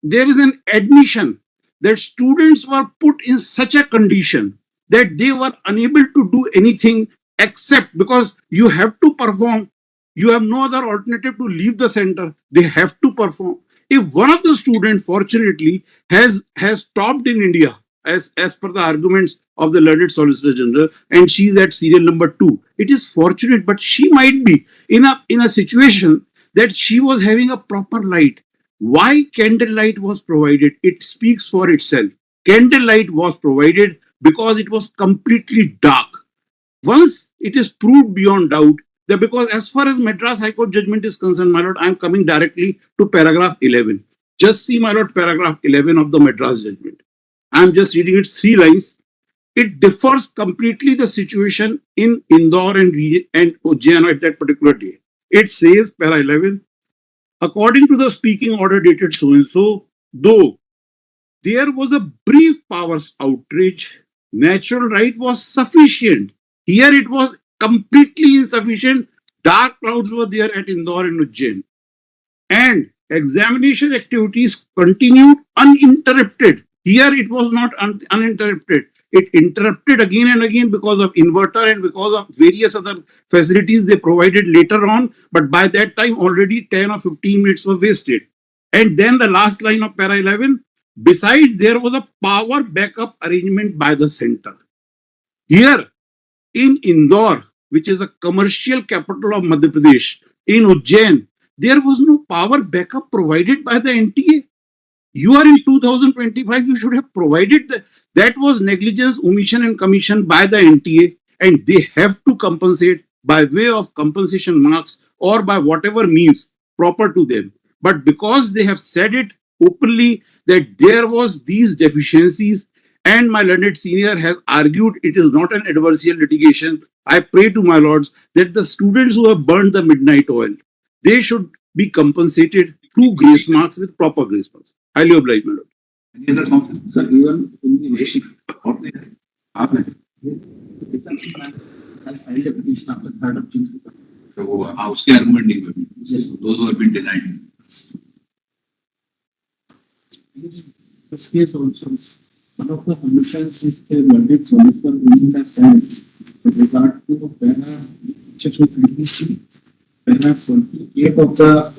there is an admission that students were put in such a condition that they were unable to do anything except because you have to perform, you have no other alternative to leave the center, they have to perform. If one of the students fortunately has topped in India as per the arguments of the learned Solicitor General, and she's at serial number 2, it is fortunate, but she might be in a situation that she was having a proper light. Why candlelight was provided? It speaks for itself. Candlelight was provided because it was completely dark. Once it is proved beyond doubt that, because as far as Madras High Court judgment is concerned, my lord, I am coming directly to paragraph 11. Just see, my lord, paragraph 11 of the Madras judgment. I am just reading it 3 lines. It differs completely the situation in Indore and Ujjain at that particular day. It says, para 11, according to the speaking order dated so and so, though there was a brief powers outrage, natural right was sufficient. Here it was completely insufficient. Dark clouds were there at Indore and Ujjain. And examination activities continued uninterrupted. Here it was not uninterrupted. It interrupted again and again because of inverter and because of various other facilities they provided later on. But by that time, already 10 or 15 minutes were wasted. And then the last line of para 11, besides, there was a power backup arrangement by the center. Here in Indore, which is a commercial capital of Madhya Pradesh, in Ujjain, there was no power backup provided by the NTA. You are in 2025, you should have provided that. That was negligence, omission and commission by the NTA, and they have to compensate by way of compensation marks or by whatever means proper to them. But because they have said it openly that there was these deficiencies, and my learned senior has argued it is not an adversarial litigation, I pray to my lords that the students who have burned the midnight oil, they should be compensated through grace marks with proper grace marks. Highly obliged, my lord.
Any other comment? Sir, even in the basic, what they have, I filed a petition after 3rd of June.
So, उसके argument नहीं हुए. Those who have been denied.
This case also, one of the conditions is the verdict solicitor will understand with regard to section 23, paragraph 28 of the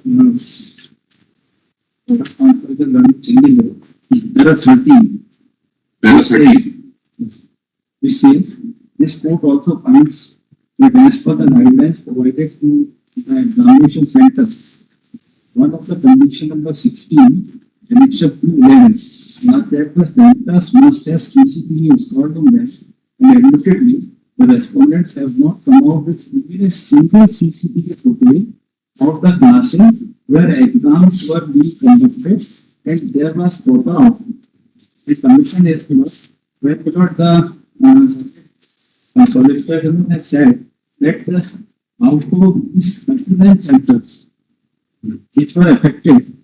learned single law. There are 13. Which says this court also finds that as per the guidelines provided to the examination center, one of the condition number 16, annexure 211, was that the centers must have CCTV installed in them, and admittedly, the respondents have not come out with even a single CCTV footage of the classes where exams were being conducted and there was quota out. This commission is, where the Solicitor General has said that out of these 39 centers which were affected,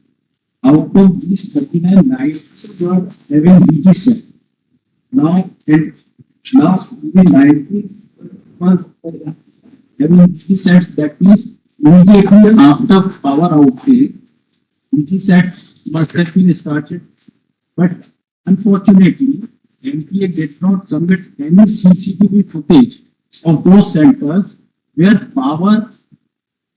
out of these 39, 9 were having BG set. Now, even 90 were having BG sets, that means immediately after power outage, BG sets must have been started. But unfortunately, NTA did not submit any CCTV footage of those centers where power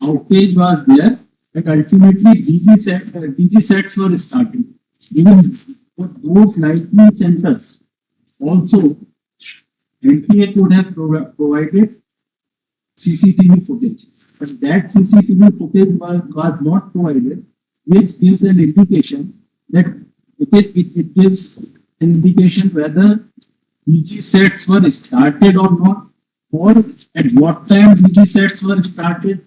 outage was there, and ultimately DG sets were started. Even for those 19 centers, also NTA could have provided CCTV footage, but that CCTV footage was not provided which gives an indication that it gives an indication whether PG sets were started or not, or at what time PG sets were started,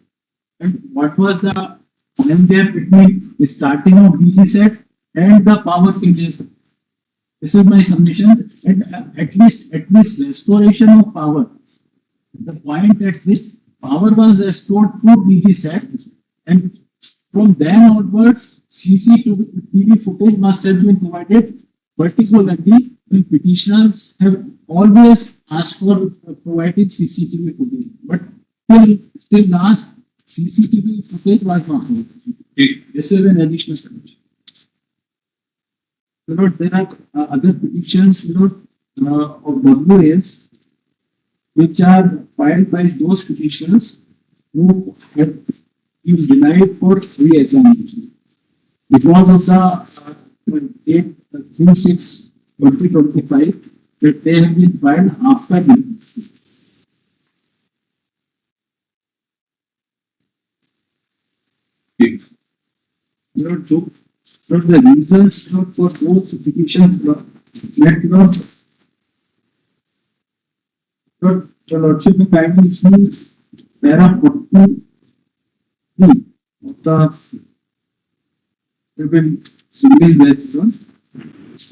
and what was the time gap between the starting of PG set and the power failure. This is my submission, and at least restoration of power. The point at which power was restored through PG set, and from then onwards, CCTV footage must have been provided, particularly when petitioners have always asked for providing CCTV footage. But till last, CCTV footage was not provided. This is an additional submission. There are other petitions, of WAs, which are filed by those petitioners who have been denied for re-examination. Because of the date 3/6/2025, that they have been filed after the the reasons for those petitions that the Lordship may kindly see para 43 of the single death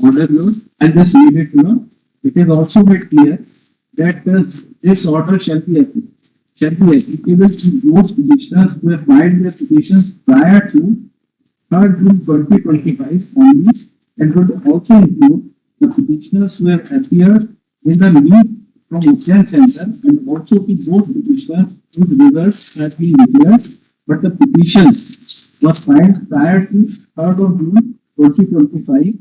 order law and the immediate law. It is also made clear that this order shall be applicable to those petitioners who have filed their petitions prior to 3rd June 2025 only, and would also include the petitioners who have appeared in the NEET from Ujjain Center, and also to those petitioners whose results have been declared, but the petitions were filed prior to 3rd of June 2025,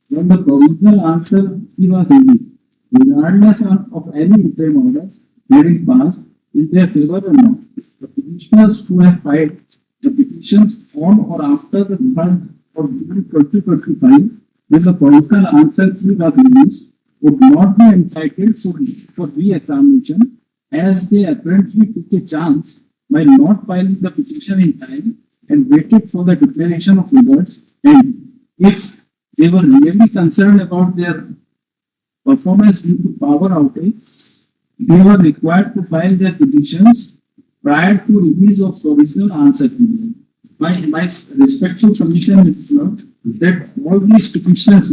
when the provisional answer was released, regardless of any interim order having passed in their favor or not. The petitioners who have filed the petitions on or after the 3rd of June 2025, when the provisional answer was released, would not be entitled for re-examination, as they apparently took a chance by not filing the petition in time and waited for the declaration of results. And if they were really concerned about their performance due to power outage, they were required to file their petitions prior to release of provisional answer. My respectful submission is that all these petitioners,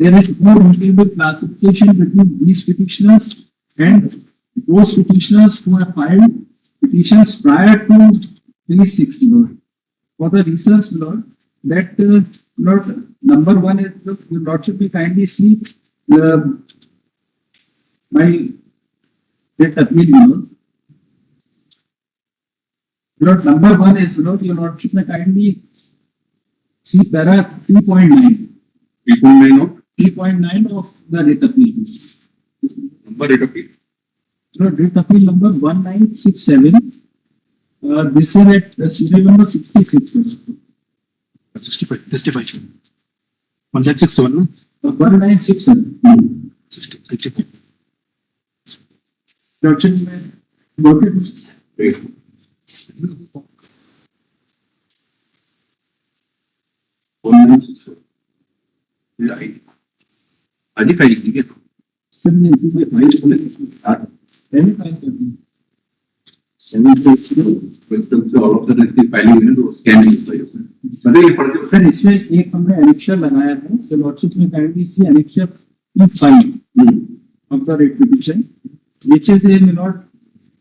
there is no reasonable classification between these petitioners and those petitioners who have filed petitions prior to 3/6. For the reasons, that number one is, your Lordship will kindly see my appeal. Number one is, your Lordship may kindly see para 3.9.
3.9 of
3.9 of the writ appeal.
number rate of it.
Writ appeal number 1967. This is at serial number 66.
65. 1967.
1967.
65.
Lordship may noted this.
Right. Right. Adi file ठीक है.
Sir, ये चीजें file बोले पहले file कर दी 760.
Welcome to all of the filing है तो scanning होता है उसमें. मतलब ये पढ़ते
सर इसमें एक हमने annexure लगाया है, तो Lordship में kindly see annexure E5 of the writ petition, which is a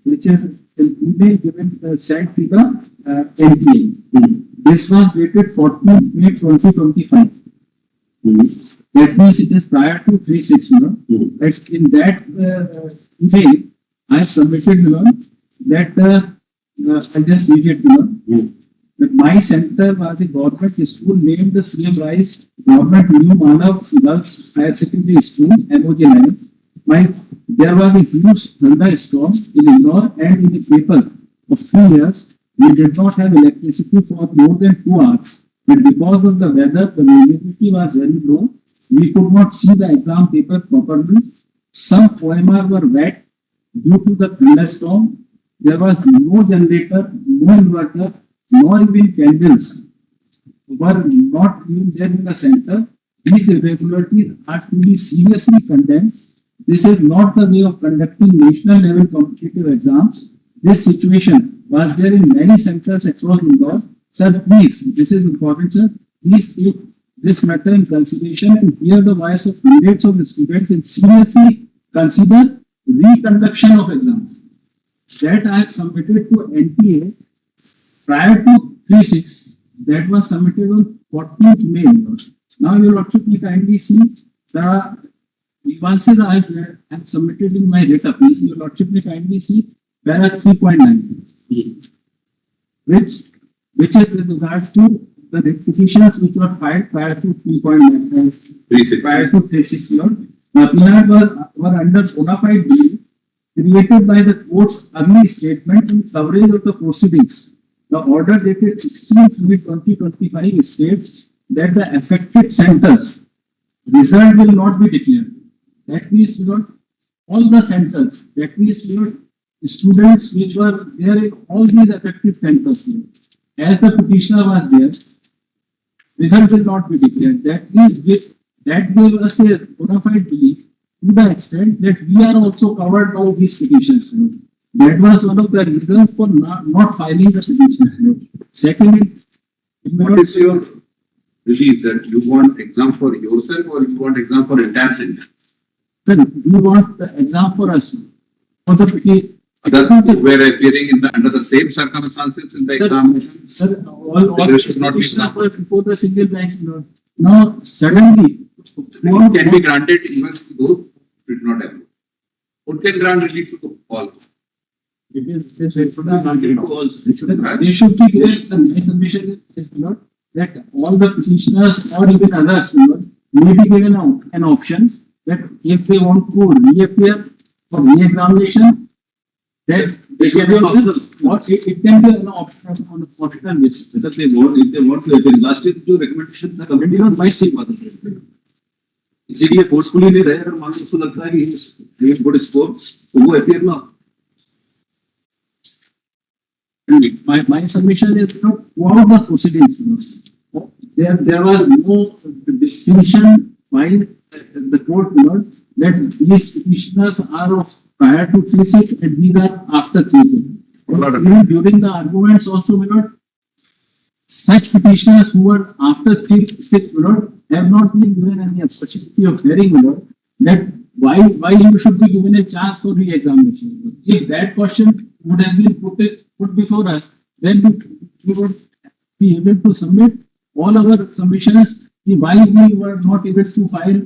which is an email given sent to the NPA. This was dated 14th May 2025. That means it is prior to 3/6. That's in that email I have submitted that I just read it. That my center was a government school named the same rise Government New Manav Girls Higher Secondary School, MOG 9. There was a huge thunderstorm in Indore, and in a paper of 2 years, we did not have electricity for more than 2 hours. But because of the weather, the visibility was very low. We could not see the exam paper properly. Some OMR were wet due to the thunderstorm. There was no generator, no inverter, nor even candles were not even there in the center. These irregularities are to be seriously condemned. This is not the way of conducting national level competitive exams. This situation was there in many centers across Indore. Sir, please, this is important, sir. Please take this matter in consideration and hear the voice of hundreds of students and seriously consider reconduction of exams. That I have submitted to NTA prior to 3/6. That was submitted on 14th May. Now you lordship will kindly see the grievances I have submitted in my data. Please, your lordship will kindly see para 3.9, which is with regard to the petitions which were filed prior to 3.9, prior to 3/6. Were under bona fide belief created by the court's early statement in coverage of the proceedings. The order dated 16th May 2025 states that the affected centers result will not be declared. That means, all the centers, that means, students which were there in all these affected centers, as the petitioner was there, result will not be declared. That gave us a bona fide belief to the extent that we are also covered by these petitions. That was one of the reasons for not filing the petition. Secondly,
What is your belief that you want exam for yourself or you want exam for entire center?
sir, we want the exam for us. For the petition.
Others were appearing under the same circumstances in the examination.
Sir, all
There should not be
petitions
exam.
were before the single bank. Now suddenly,
What can be granted even to those who did not have. What can grant relief to all?
they should be given, my submission is that all the petitioners or even others may be given an option that if they want to reappear for re-examination, that they can be or it can be an option on a optional basis.
If they want to appear, last year जो recommendation था committee ने might say बात की इसीलिए forcefully नहीं रहे अगर मान लो उसको लगता है कि गुड स्कोर तो वो appear ना
My submission is throughout the proceedings, there was no distinction by the court that these petitioners are of prior to 3/6 and these are after 3/6. Even during the arguments also, such petitioners who were after 3/6 have not been given any opportunity of hearing that why you should be given a chance for re-examination. If that question would have been put before us, then we would be able to submit all our submissions. Why we were not able to file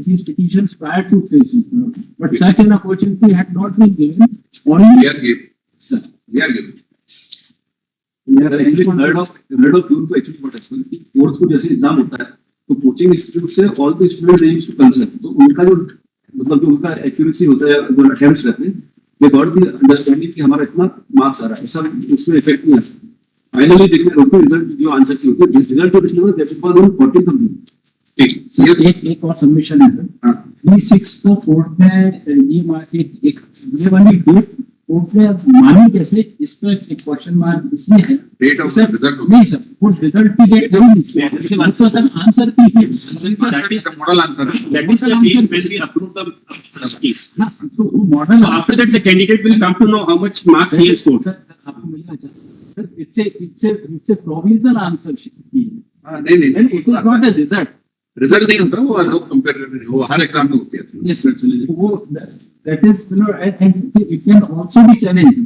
these petitions prior to 3/6. But such an opportunity had not been given. Only,
We are given.
sir.
We are given.
Actually third of June को actually what happened कि fourth को जैसे exam होता है तो coaching institute से all the students they used to consult तो उनका जो मतलब जो उनका एक्यूरेसी होता है जो अटेम्प्ट्स रहते हैं दे गॉट द अंडरस्टैंडिंग कि हमारा इतना मार्क्स आ रहा है ऐसा उसमें इफेक्ट नहीं आता फाइनली देखने लोग रिजल्ट जो आंसर की होती है रिजल्ट जो निकला that was on 14th of June
ठीक
सर
Yes.
एक और सबमिशन है सर 3/6 को कोर्ट ने ये वाली डेट कोर्ट ने मानी कैसे इस पर एक क्वेश्चन मार्क इसलिए है
Date of
सर
result.
नहीं सर वो रिजल्ट की डेट नहीं आंसर सर आंसर की date
That is the model answer.
That is the field when we approve the case.
हाँ, तो वो model
So after that, the candidate will come to know how much marks he has scored.
आपको मिलना चाहिए sir it's a provisional answer sheet
हाँ, नहीं
and it is not a result.
Result नहीं होता वो लोग कंपेयर वो हर एग्जाम में होती है.
Yes, sir. वो that is and it can also be challenged.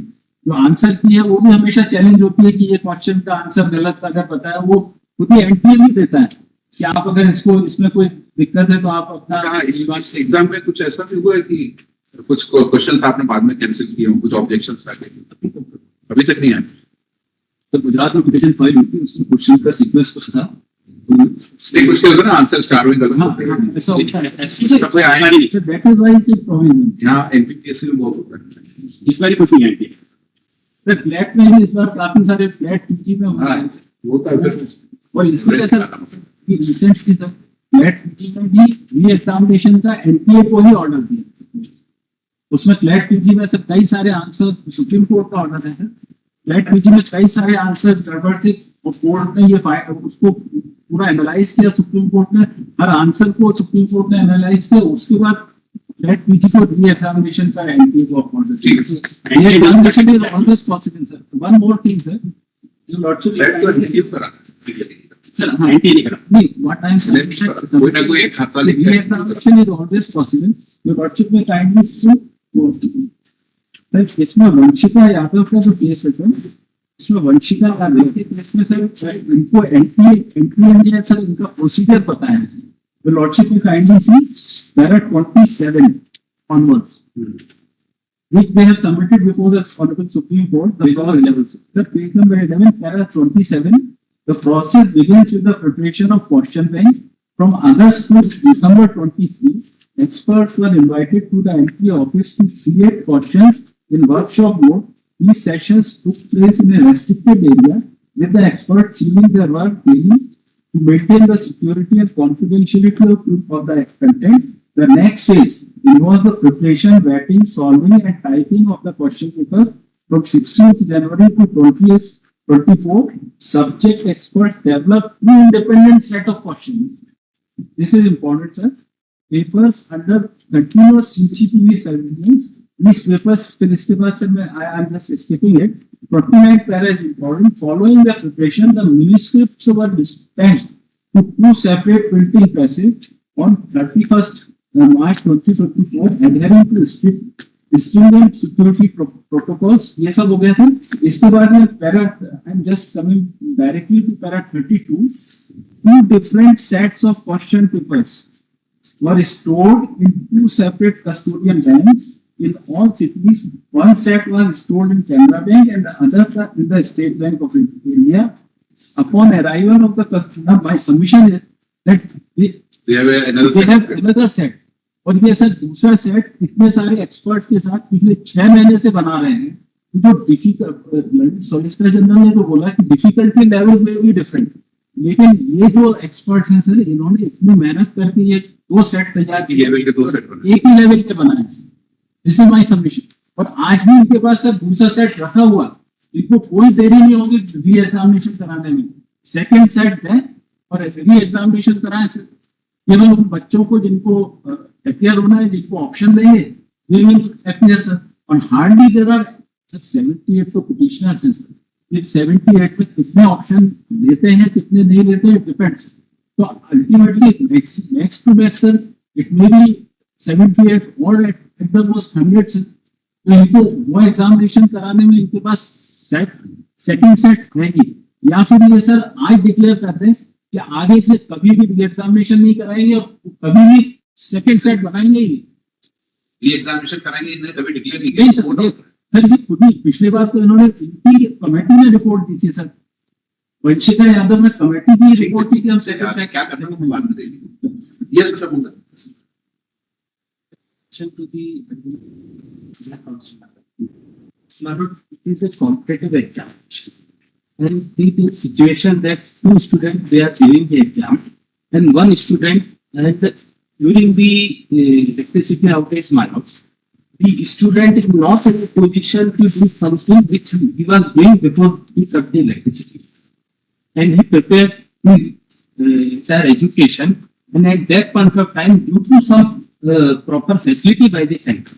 जो आंसर की है वो भी हमेशा चैलेंज होती है कि ये क्वेश्चन का आंसर गलत अगर बताया वो खुद ही एंट्री भी देता है कि आप अगर इसमें कोई दिक्कत है तो आप अपना
हाँ, इस एग्जाम में कुछ ऐसा भी हुआ है कि कुछ क्वेश्चंस आपने बाद में कैंसिल किए हो कुछ ऑब्जेक्शंस आ गए अभी तक नहीं आए.
तो गुजरात में पिटीशन फाइल हुई थी उसमें क्वेश्चन का सीक्वेंस कुछ था
नहीं कुछ क्या होता है ना आंसर चारों ही गलत
हाँ,
होते हैं.
ऐसा होता है
कोई आया नहीं.
So that is why it is provisional.
यहाँ एमबीबीएस में बहुत होता है.
इस बार कुछ नहीं है.
सर फ्लैट में भी इस बार काफी सारे फ्लैट पीजी में हुए
हाँ
हैं
होता है.
और इसमें ऐसा कि रिसेंटली सर फ्लैट पीजी में भी री एग्जामिनेशन का एनटीए को ही ऑर्डर दिया उसमें फ्लैट पीजी में सर कई सारे आंसर सुप्रीम कोर्ट का ऑर्डर है सर फ्लैट पीजी में कई सारे आंसर गड़बड़ थे और कोर्ट ने ये उसको पूरा एनालाइज किया, सुप्रीम कोर्ट ने हर आंसर को सुप्रीम कोर्ट ने एनालाइज किया, उसके बाद that PG for re-examination का entry को appointed. And re-examination is always possible, sir. One more thing, sir. So lots of
Let to give करा.
sir, हाँ, नहीं, what I am saying,
कोई ना कोई एक खाता लिख के
re-examination is always possible. The lordship में kindly sir, इसमें वंशिका यादव का जो केस है सर, इसमें वंशिका यादव के केस में सर इनको एंट्री सर इनका प्रोसीजर पता है sir. The lordship will kindly see para 27 onwards, which they have submitted before the Honorable Supreme Court. The law 11. The page number 11, para 27. The process begins with the preparation of question bank. From August to December 23, experts were invited to the MP office to create questions in workshop mode. These sessions took place in a restricted area with the experts sealing their work daily to maintain the security and confidentiality of the content. The next phase involves the preparation, writing, solving and typing of the question paper from 16th January to 20th 24. Subject experts develop two independent set of questions. This is important, sir. Papers under continuous CCTV surveillance. These papers, I am just skipping it. 29 para is important. Following the preparation, the manuscripts were dispatched to two separate printing presses on 31st March 2024, adhering to strict stringent security protocols. ये सब हो गया sir. इसके बाद में para, I am just coming directly to para 32. Two different sets of question papers were stored in two separate custodian banks in all cities. One set was stored in Canara Bank and the other in the State Bank of India. Upon arrival of the customer, my submission is that
they have another
they
set.
have another set. और ये sir दूसरा set इतने सारे experts के साथ पिछले 6 महीने से बना रहे हैं. जो डिफिकल्ट सॉलिसिटर जनरल ने तो बोला कि डिफिकल्टी लेवल में भी डिफरेंट, लेकिन ये जो एक्सपर्ट्स हैं सर इन्होंने इतनी मेहनत करके ये दो सेट तैयार किए,
लेवल के दो सेट बने,
एक ही लेवल के बनाए. This is my submission. और आज भी इनके पास सर दूसरा सेट रखा हुआ, इनको कोई देरी नहीं होगी री एग्जामिनेशन कराने में. सेकंड सेट है और री एग्जामिनेशन कराएं सर. केवल उन बच्चों को जिनको अपियर होना है, जिनको ऑप्शन देंगे, दे विल अपियर सर. और हार्डली देयर आर सर 78 तो पिटिशनर्स हैं सर. ये 78 में कितने ऑप्शन देते हैं कितने नहीं देते हैं डिपेंड्स. तो ultimately max to max sir it may be 78 और एट द मोस्ट 100 सर. तो इनको वो एग्जामिनेशन कराने में इनके पास सेकंड सेट रहेगी, या फिर ये सर आज डिक्लेयर कर दें कि आगे से कभी भी एग्जामिनेशन नहीं कराएंगे और कभी भी सेकंड सेट बनाएंगे ही.
ये एग्जामिनेशन कराएंगे, इन्हें कभी डिक्लेयर नहीं
नहीं
किया.
सर ये खुद ही पिछली बार तो इन्होंने इनकी कमेटी ने रिपोर्ट दी थी सर. वंशिका यादव में कमेटी की रिपोर्ट थी कि हम सेकंड सेट
क्या करना है बाद में देंगे. यस मिस्टर मुंगा.
To the it is a competitive examination, and it is situation that two students they are giving the exam, and one student during the electricity outage manner, the student is not in a position to do something which he was doing before he cut the electricity, and he prepared their education, and at that point of time, due to some proper facility by the center.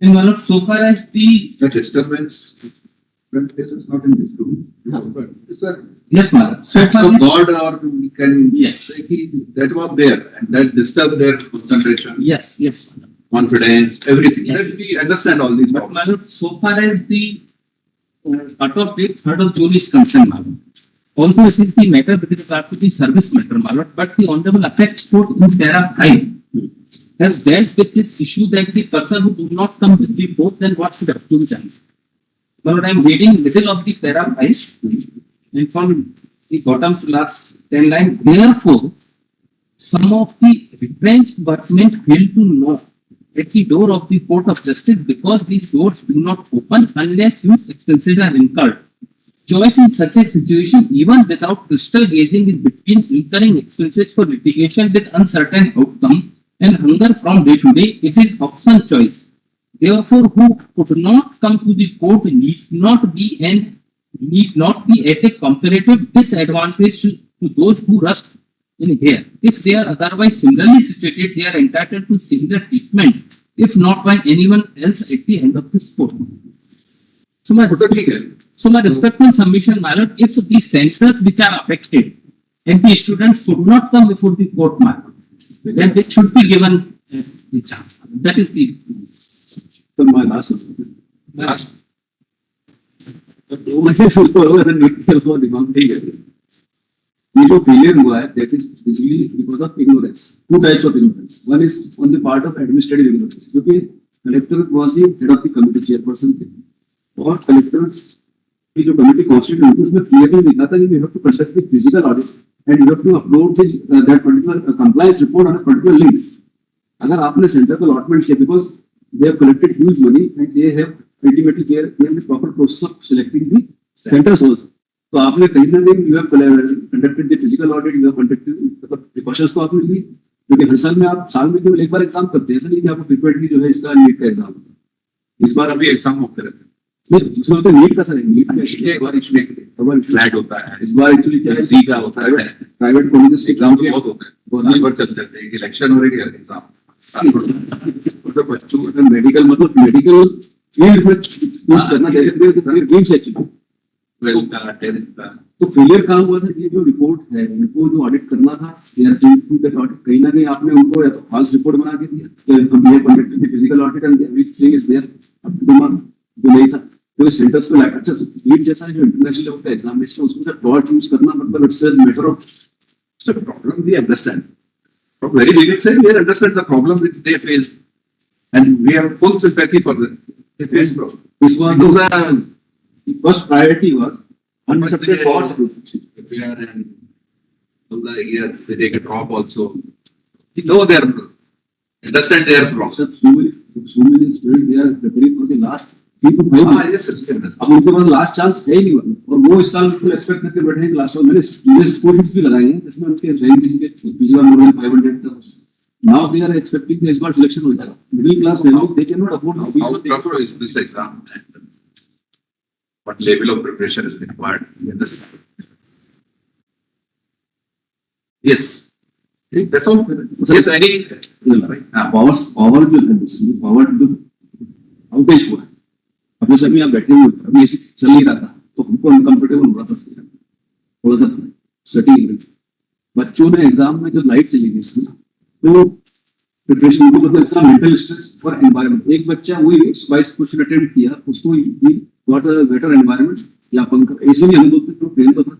And one of so far as the
disturbance is not in this room. No, but it's a
yes, madam. So
acts
far
of
as-
God, or we can
Yes.
say that was there and that disturbed their concentration,
yes, yes, madam.
confidence, everything.
Yes.
That we understand all these
But
problems.
madam, so far as the cut-off date 3rd of June is concerned, madam. Although it is the matter with regard to the service matter, madam, but the Honorable Apex Court in para 5 has dealt with this issue that the person who do not come with the report, then what should have to be done? But I am reading middle of the para 5 and from the bottom to last 10 line. Therefore, some of the retrenched workmen fail to knock at the door of the Court of Justice because these doors do not open unless huge expenses are incurred. Choice in such a situation, even without crystal gazing, is between incurring expenses for litigation with uncertain outcome and hunger from day to day. It is option choice. Therefore, who could not come to the court need not be an need not be at a comparative disadvantage to those who rushed in here. If they are otherwise similarly situated, they are entitled to similar treatment, if not by anyone else at the end of this course. So my respectful submission, my lord, if the centers which are affected and the students could not come before the court, my lord, then they should be given the chance. That is the.
So my last one.
Last.
ये जो failure हुआ है that is basically because of ignorance. Two types of ignorance. One is on the part of administrative ignorance, क्योंकि collector was the head of the committee, chairperson थे, और collector की जो committee constitute हुई थी उसमें क्लियरली लिखा था कि you have to conduct the physical audit and you have to upload that particular compliance report on a particular link. अगर आपने सेंटर को अलॉटमेंट किया because they have collected huge money and they have ultimately clear the proper process of selecting the centres also. तो आपने कहीं ना कहीं you have conducted the physical audit, you have conducted मतलब प्रिकॉशंस को आपने ली, क्योंकि हर साल में आप साल में केवल एक बार एग्जाम करते हैं, ऐसा नहीं कि आपको फ्रीक्वेंटली जो है इसका नीट का एग्जाम.
इस बार अभी एग्जाम होते रहते हैं.
नहीं, दूसरा होता है नीट का. सर नीट
एक बार एक्चुअली फ्लैट होता है,
इस बार एक्चुअली क्या है,
सी का होता है,
प्राइवेट कॉलेजेस के
एग्जाम
एग्जाम
बहुत होते हैं, दिन भर चलते रहते हैं. इलेक्शन हो रही है, एग्जाम.
मतलब बच्चों अगर मेडिकल मतलब मेडिकल फील्ड में चूज करना चाहते हैं तो फिर गेम्स एक्चुअली
12th का 10th का.
तो फेलियर कहाँ हुआ था. ये जो रिपोर्ट है, इनको जो ऑडिट करना था, कहीं ना कहीं आपने उनको या तो फॉल्स रिपोर्ट बना के दिया कि हम ये conducted physical audit and everything is there, अब जो नहीं था. तो सेंटर्स को लाइक अच्छा नीट जैसा जो इंटरनेशनल लेवल का एग्जामिनेशन उसमें जो डॉट यूज करना मतलब it's a matter of
problem we understand. From very beginning say we understand the problem which they faced and we have full sympathy for them. They faced problem.
this one. The first priority was uninterrupted power supply.
If we are in all the year they take a drop also. We know their understand their problem.
So many students they are preparing for the last 3 to 5 years.
Yes, yes, we understand.
अब उनके पास last chance है ही नहीं बना, और वो इस साल बिल्कुल एक्सपेक्ट करके बैठे हैं कि लास्ट साल मैंने प्रीवियस स्कोर्स भी लगाए हैं जिसमें उनके रैंक किसी के पिछली बार मोर देन 500 था. नाउ दे आर एक्सपेक्टिंग कि इस बार सिलेक्शन हो जाएगा. Middle class families they can not afford the fees
How
of the
tough is this exam? What level of preparation is required? We understand. Yes. That's all. Yes, any.
Power जो है power जो outage हुआ है. अब जैसे अभी आप बैठे हुए अभी ऐसे चल नहीं रहा था तो हमको अनकंफर्टेबल हो रहा था थोड़ा सा सेटिंग. बच्चों ने एग्जाम में जो लाइट चली गई इसमें तो प्रिपरेशन को मतलब इतना मेंटल स्ट्रेस और एनवायरनमेंट. एक बच्चा वही 22 क्वेश्चन अटेम्प्ट किया, उसको गॉट अ बेटर एनवायरनमेंट या पंख ऐसे भी हम लोग तो ट्रेन तो था.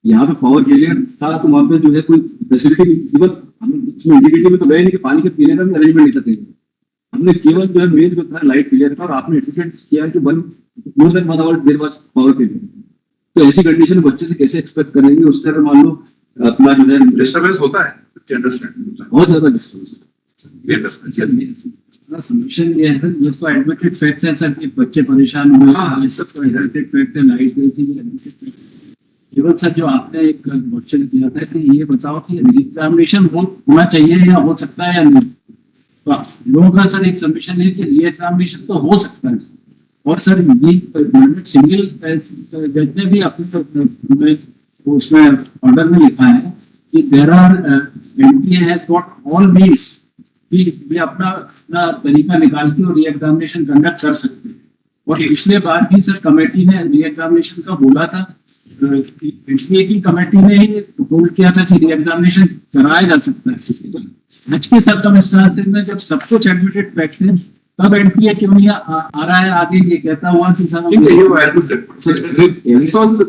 यहाँ पे पावर फेलियर था तो वहाँ पे जो है कोई फैसिलिटी इवन हम इसमें इंडिकेटिव में तो गए नहीं कि पानी के पीने का भी अरेंजमेंट नहीं था कहीं. हमने केवल जो है मेन जो था लाइट क्लियर था और आपने एडमिट किया कि one more than 1 hour there was power failure. तो ऐसी कंडीशन में बच्चे से कैसे एक्सपेक्ट करेंगे. उस तरह मान लो अपना जो है
Disturbance होता है. Understand.
बहुत ज्यादा डिस्टर्बेंस.
We understand.
सबमिशन ये है, ये तो एडमिटेड फैक्ट है सर कि बच्चे परेशान हुए.
हाँ,
ये सब तो एडमिटेड फैक्ट है. लाइट गई थी, एडमिटेड फैक्ट. केवल सर जो आपने एक क्वेश्चन किया था कि ये बताओ कि एग्जामिनेशन होना चाहिए या हो सकता है या नहीं. तो लोगों का सर एक सबमिशन है कि ये एग्जामिनेशन तो हो सकता है. और सर ये सिंगल जज ने भी अपने उसमें ऑर्डर में लिखा है कि there are NTA has got all means कि वे अपना तरीका निकाल के और री एग्जामिनेशन कंडक्ट कर सकते हैं. और पिछले बार भी सर कमेटी ने री एग्जामिनेशन का बोला था. एनटीए की कमेटी ने ही होल्ड किया था कि री एग्जामिनेशन कराया जा सकता है. आज के सर्कमस्टांसेस में जब सब कुछ एडमिटेड फैक्ट है तब एनटीए क्यों नहीं आ रहा है आगे ये कहता हुआ कि sir
It's all the.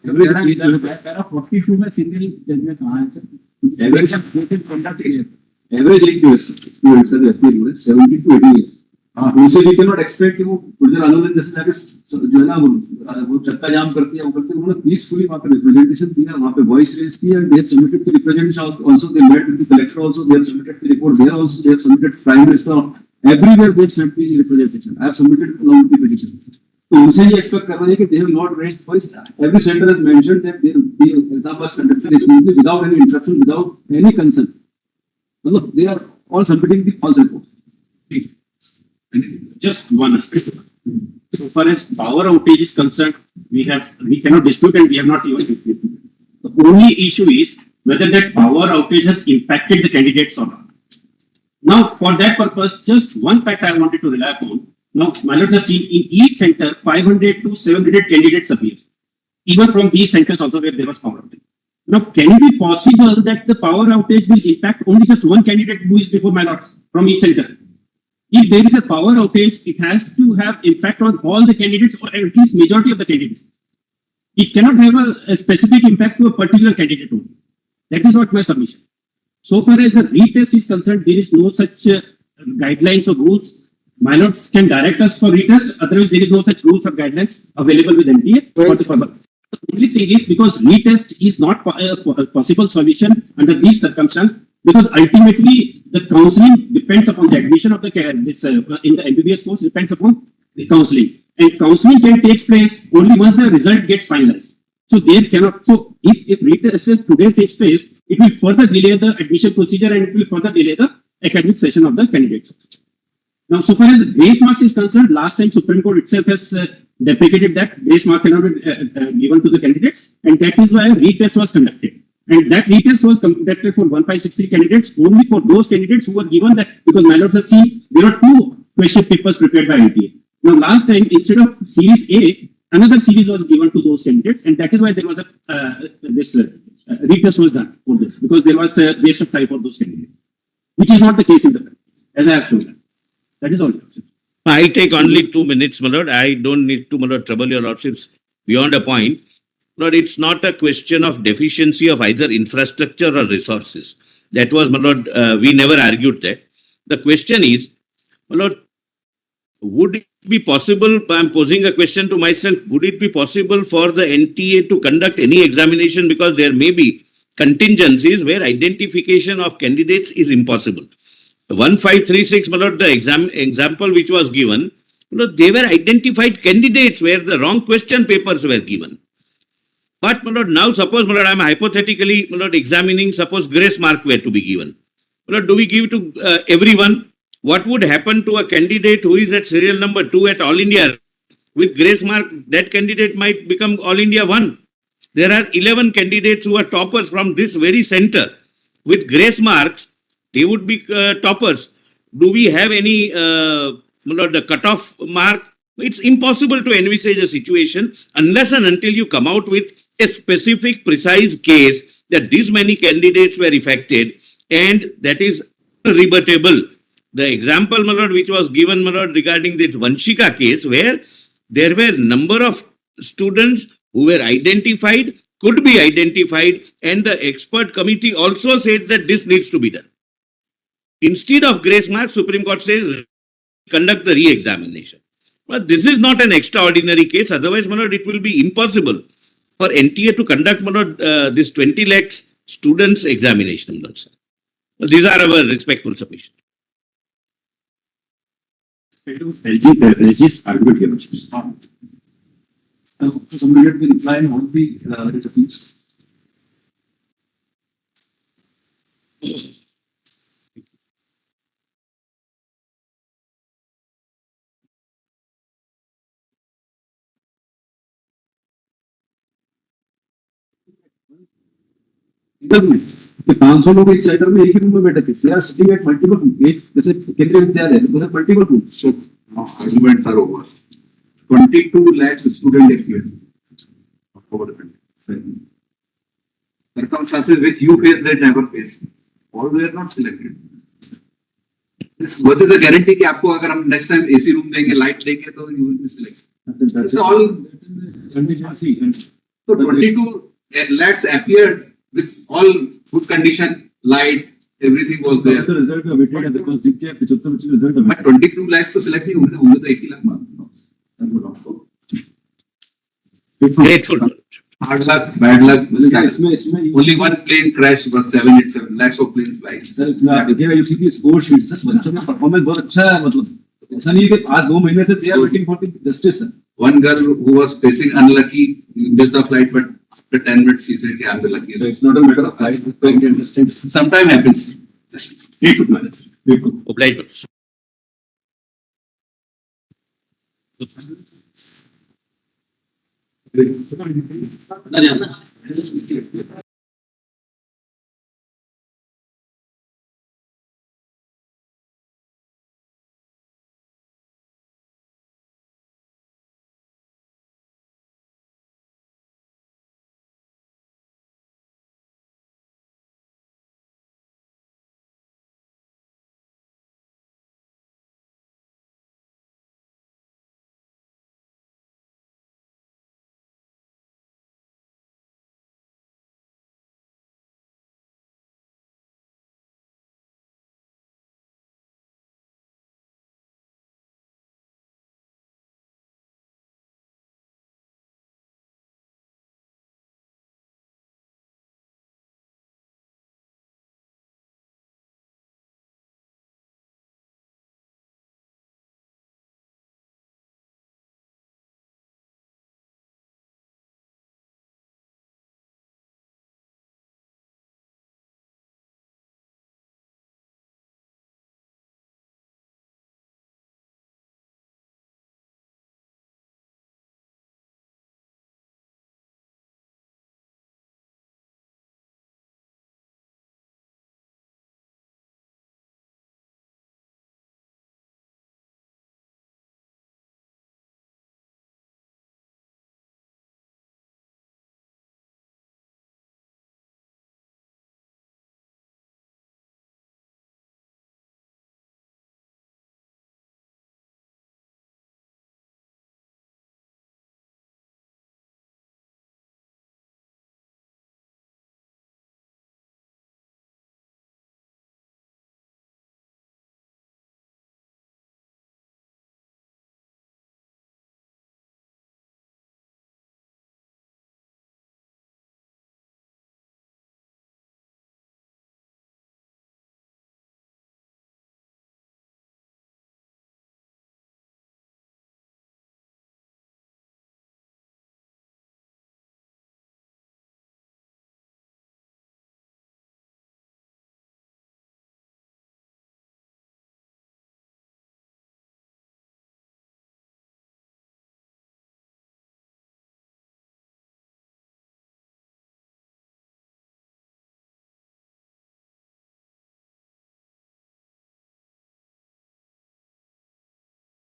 Para 42 में सिंगल जज में कहा है सर एग्जामिनेशन कंडक्ट किया.
एवरेज एज जो है स्टूडेंट्स का अपील हुआ 70 to 80 इयर्स. उनसे भी कैन नॉट एक्सपेक्ट कि वो गुर्जर आंदोलन जैसे जाके जो है ना वो चक्का जाम करते हैं वो करते हैं. उन्होंने पीसफुली वहाँ पे रिप्रेजेंटेशन दिया, वहाँ पे वॉइस रेज किया. They have submitted the representation also. They met with the collector also. They have submitted the report there also. They have submitted prime minister everywhere. They have sent the representation. I have submitted along with the petition. तो उनसे ये expect कर रहे हैं कि they have not raised voice. Every centre has mentioned that the exam was conducted smoothly without any interruption, without any concern. मतलब they are all submitting the false report.
Just one aspect. So far as power outage is concerned, we cannot dispute and we have not even disputed. The only issue is whether that power outage has impacted the candidates or not. Now, for that purpose, just one fact I wanted to rely upon. Now, my lords have seen in each center 500 to 700 candidates appear, even from these centers also where there was power outage. Now, can it be possible that the power outage will impact only just one candidate who is before my lords from each center? If there is a power outage, it has to have impact on all the candidates or at least majority of the candidates. It cannot have a specific impact to a particular candidate only. That is what my submission. So far as the retest is concerned, there is no such guidelines or rules. My lords can direct us for retest. Otherwise, there is no such rules or guidelines available with NTA for the purpose. The only thing is because retest is not a possible solution under these circumstances, because ultimately the counselling depends upon the admission of the candidates in the MBBS course depends upon the counselling, and counselling can take place only once the result gets finalized. So there cannot. So if retest today takes place, it will further delay the admission procedure and it will further delay the academic session of the candidates. Now, so far as the grace marks is concerned, last time Supreme Court itself has deprecated that grace mark cannot be given to the candidates, and that is why a retest was conducted. And that retest was conducted for 1563 candidates, only for those candidates who were given that, because my lords have seen there are two question papers prepared by NTA. Now, last time, instead of series A, another series was given to those candidates, and that is why there was a retest was done for this, because there was a waste of time for those candidates, which is not the case in the practice, as I have shown. That is all.
I take only 2 minutes, my lord. I don't need to, my lord, trouble your lordships beyond a point. Lord, it's not a question of deficiency of either infrastructure or resources. That was, my lord, we never argued that. The question is, my lord, would it be possible, I'm posing a question to myself, would it be possible for the NTA to conduct any examination, because there may be contingencies where identification of candidates is impossible. 1536, my lord, the example which was given, my lord, they were identified candidates where the wrong question papers were given. But, my lord, now suppose, my lord, I am hypothetically, my lord, examining, suppose grace mark were to be given. My lord, do we give to everyone? What would happen to a candidate who is at serial number 2 at All India with grace mark? That candidate might become All India 1. There are 11 candidates who are toppers from this very center. With grace marks, they would be toppers. Do we have any, my lord, the cutoff mark? It's impossible to envisage a situation unless and until you come out with a specific, precise case that these many candidates were affected, and that is rebuttable. The example, my lord, which was given, my lord, regarding the Vanshika case, where there were number of students who were identified, could be identified, and the expert committee also said that this needs to be done. Instead of grace marks, Supreme Court says conduct the re-examination. But this is not an extraordinary case. Otherwise, my lord, it will be impossible for NTA to conduct, my lord, this 20 lakhs students examination. My lord, sir. Well, these are our respectful submissions.
Regis argument here. Somebody let me reply on all the appeals. The 500 लोग इस side में एक ही room में बैठे थे. They are sitting at multiple rooms. एक जैसे केंद्रीय विद्यालय है, तो multiple rooms. So
Arguments are over. 22 lakhs student appeared. Circumstances which you face, they never face. All were not selected. What is the guarantee कि आपको अगर हम next time AC room देंगे, light देंगे, तो you will be selected. It's all
contingency.
So 22 lakhs appeared with all good condition, light, everything was there.
The result का weighted है because जितने 75 बच्चे result
But 22 lakhs तो select नहीं होंगे ना, होंगे तो 1 lakh marks.
Grateful.
Hard luck, bad luck.
इसमें
Only one plane crashed, but 787 lakhs of planes flies.
Sir इसमें आप देखिएगा you see the score sheets sir बच्चों का परफॉर्मेंस बहुत अच्छा है मतलब ऐसा नहीं है कि आज 2 महीने से they are waiting for the justice sir.
One girl who was facing unlucky missed the flight, but after 10 minutes she said, "I'm the luckiest."
So it's not a matter of height, but you understand.
Sometimes happens.
Grateful man. Grateful.
Obliged.
Very-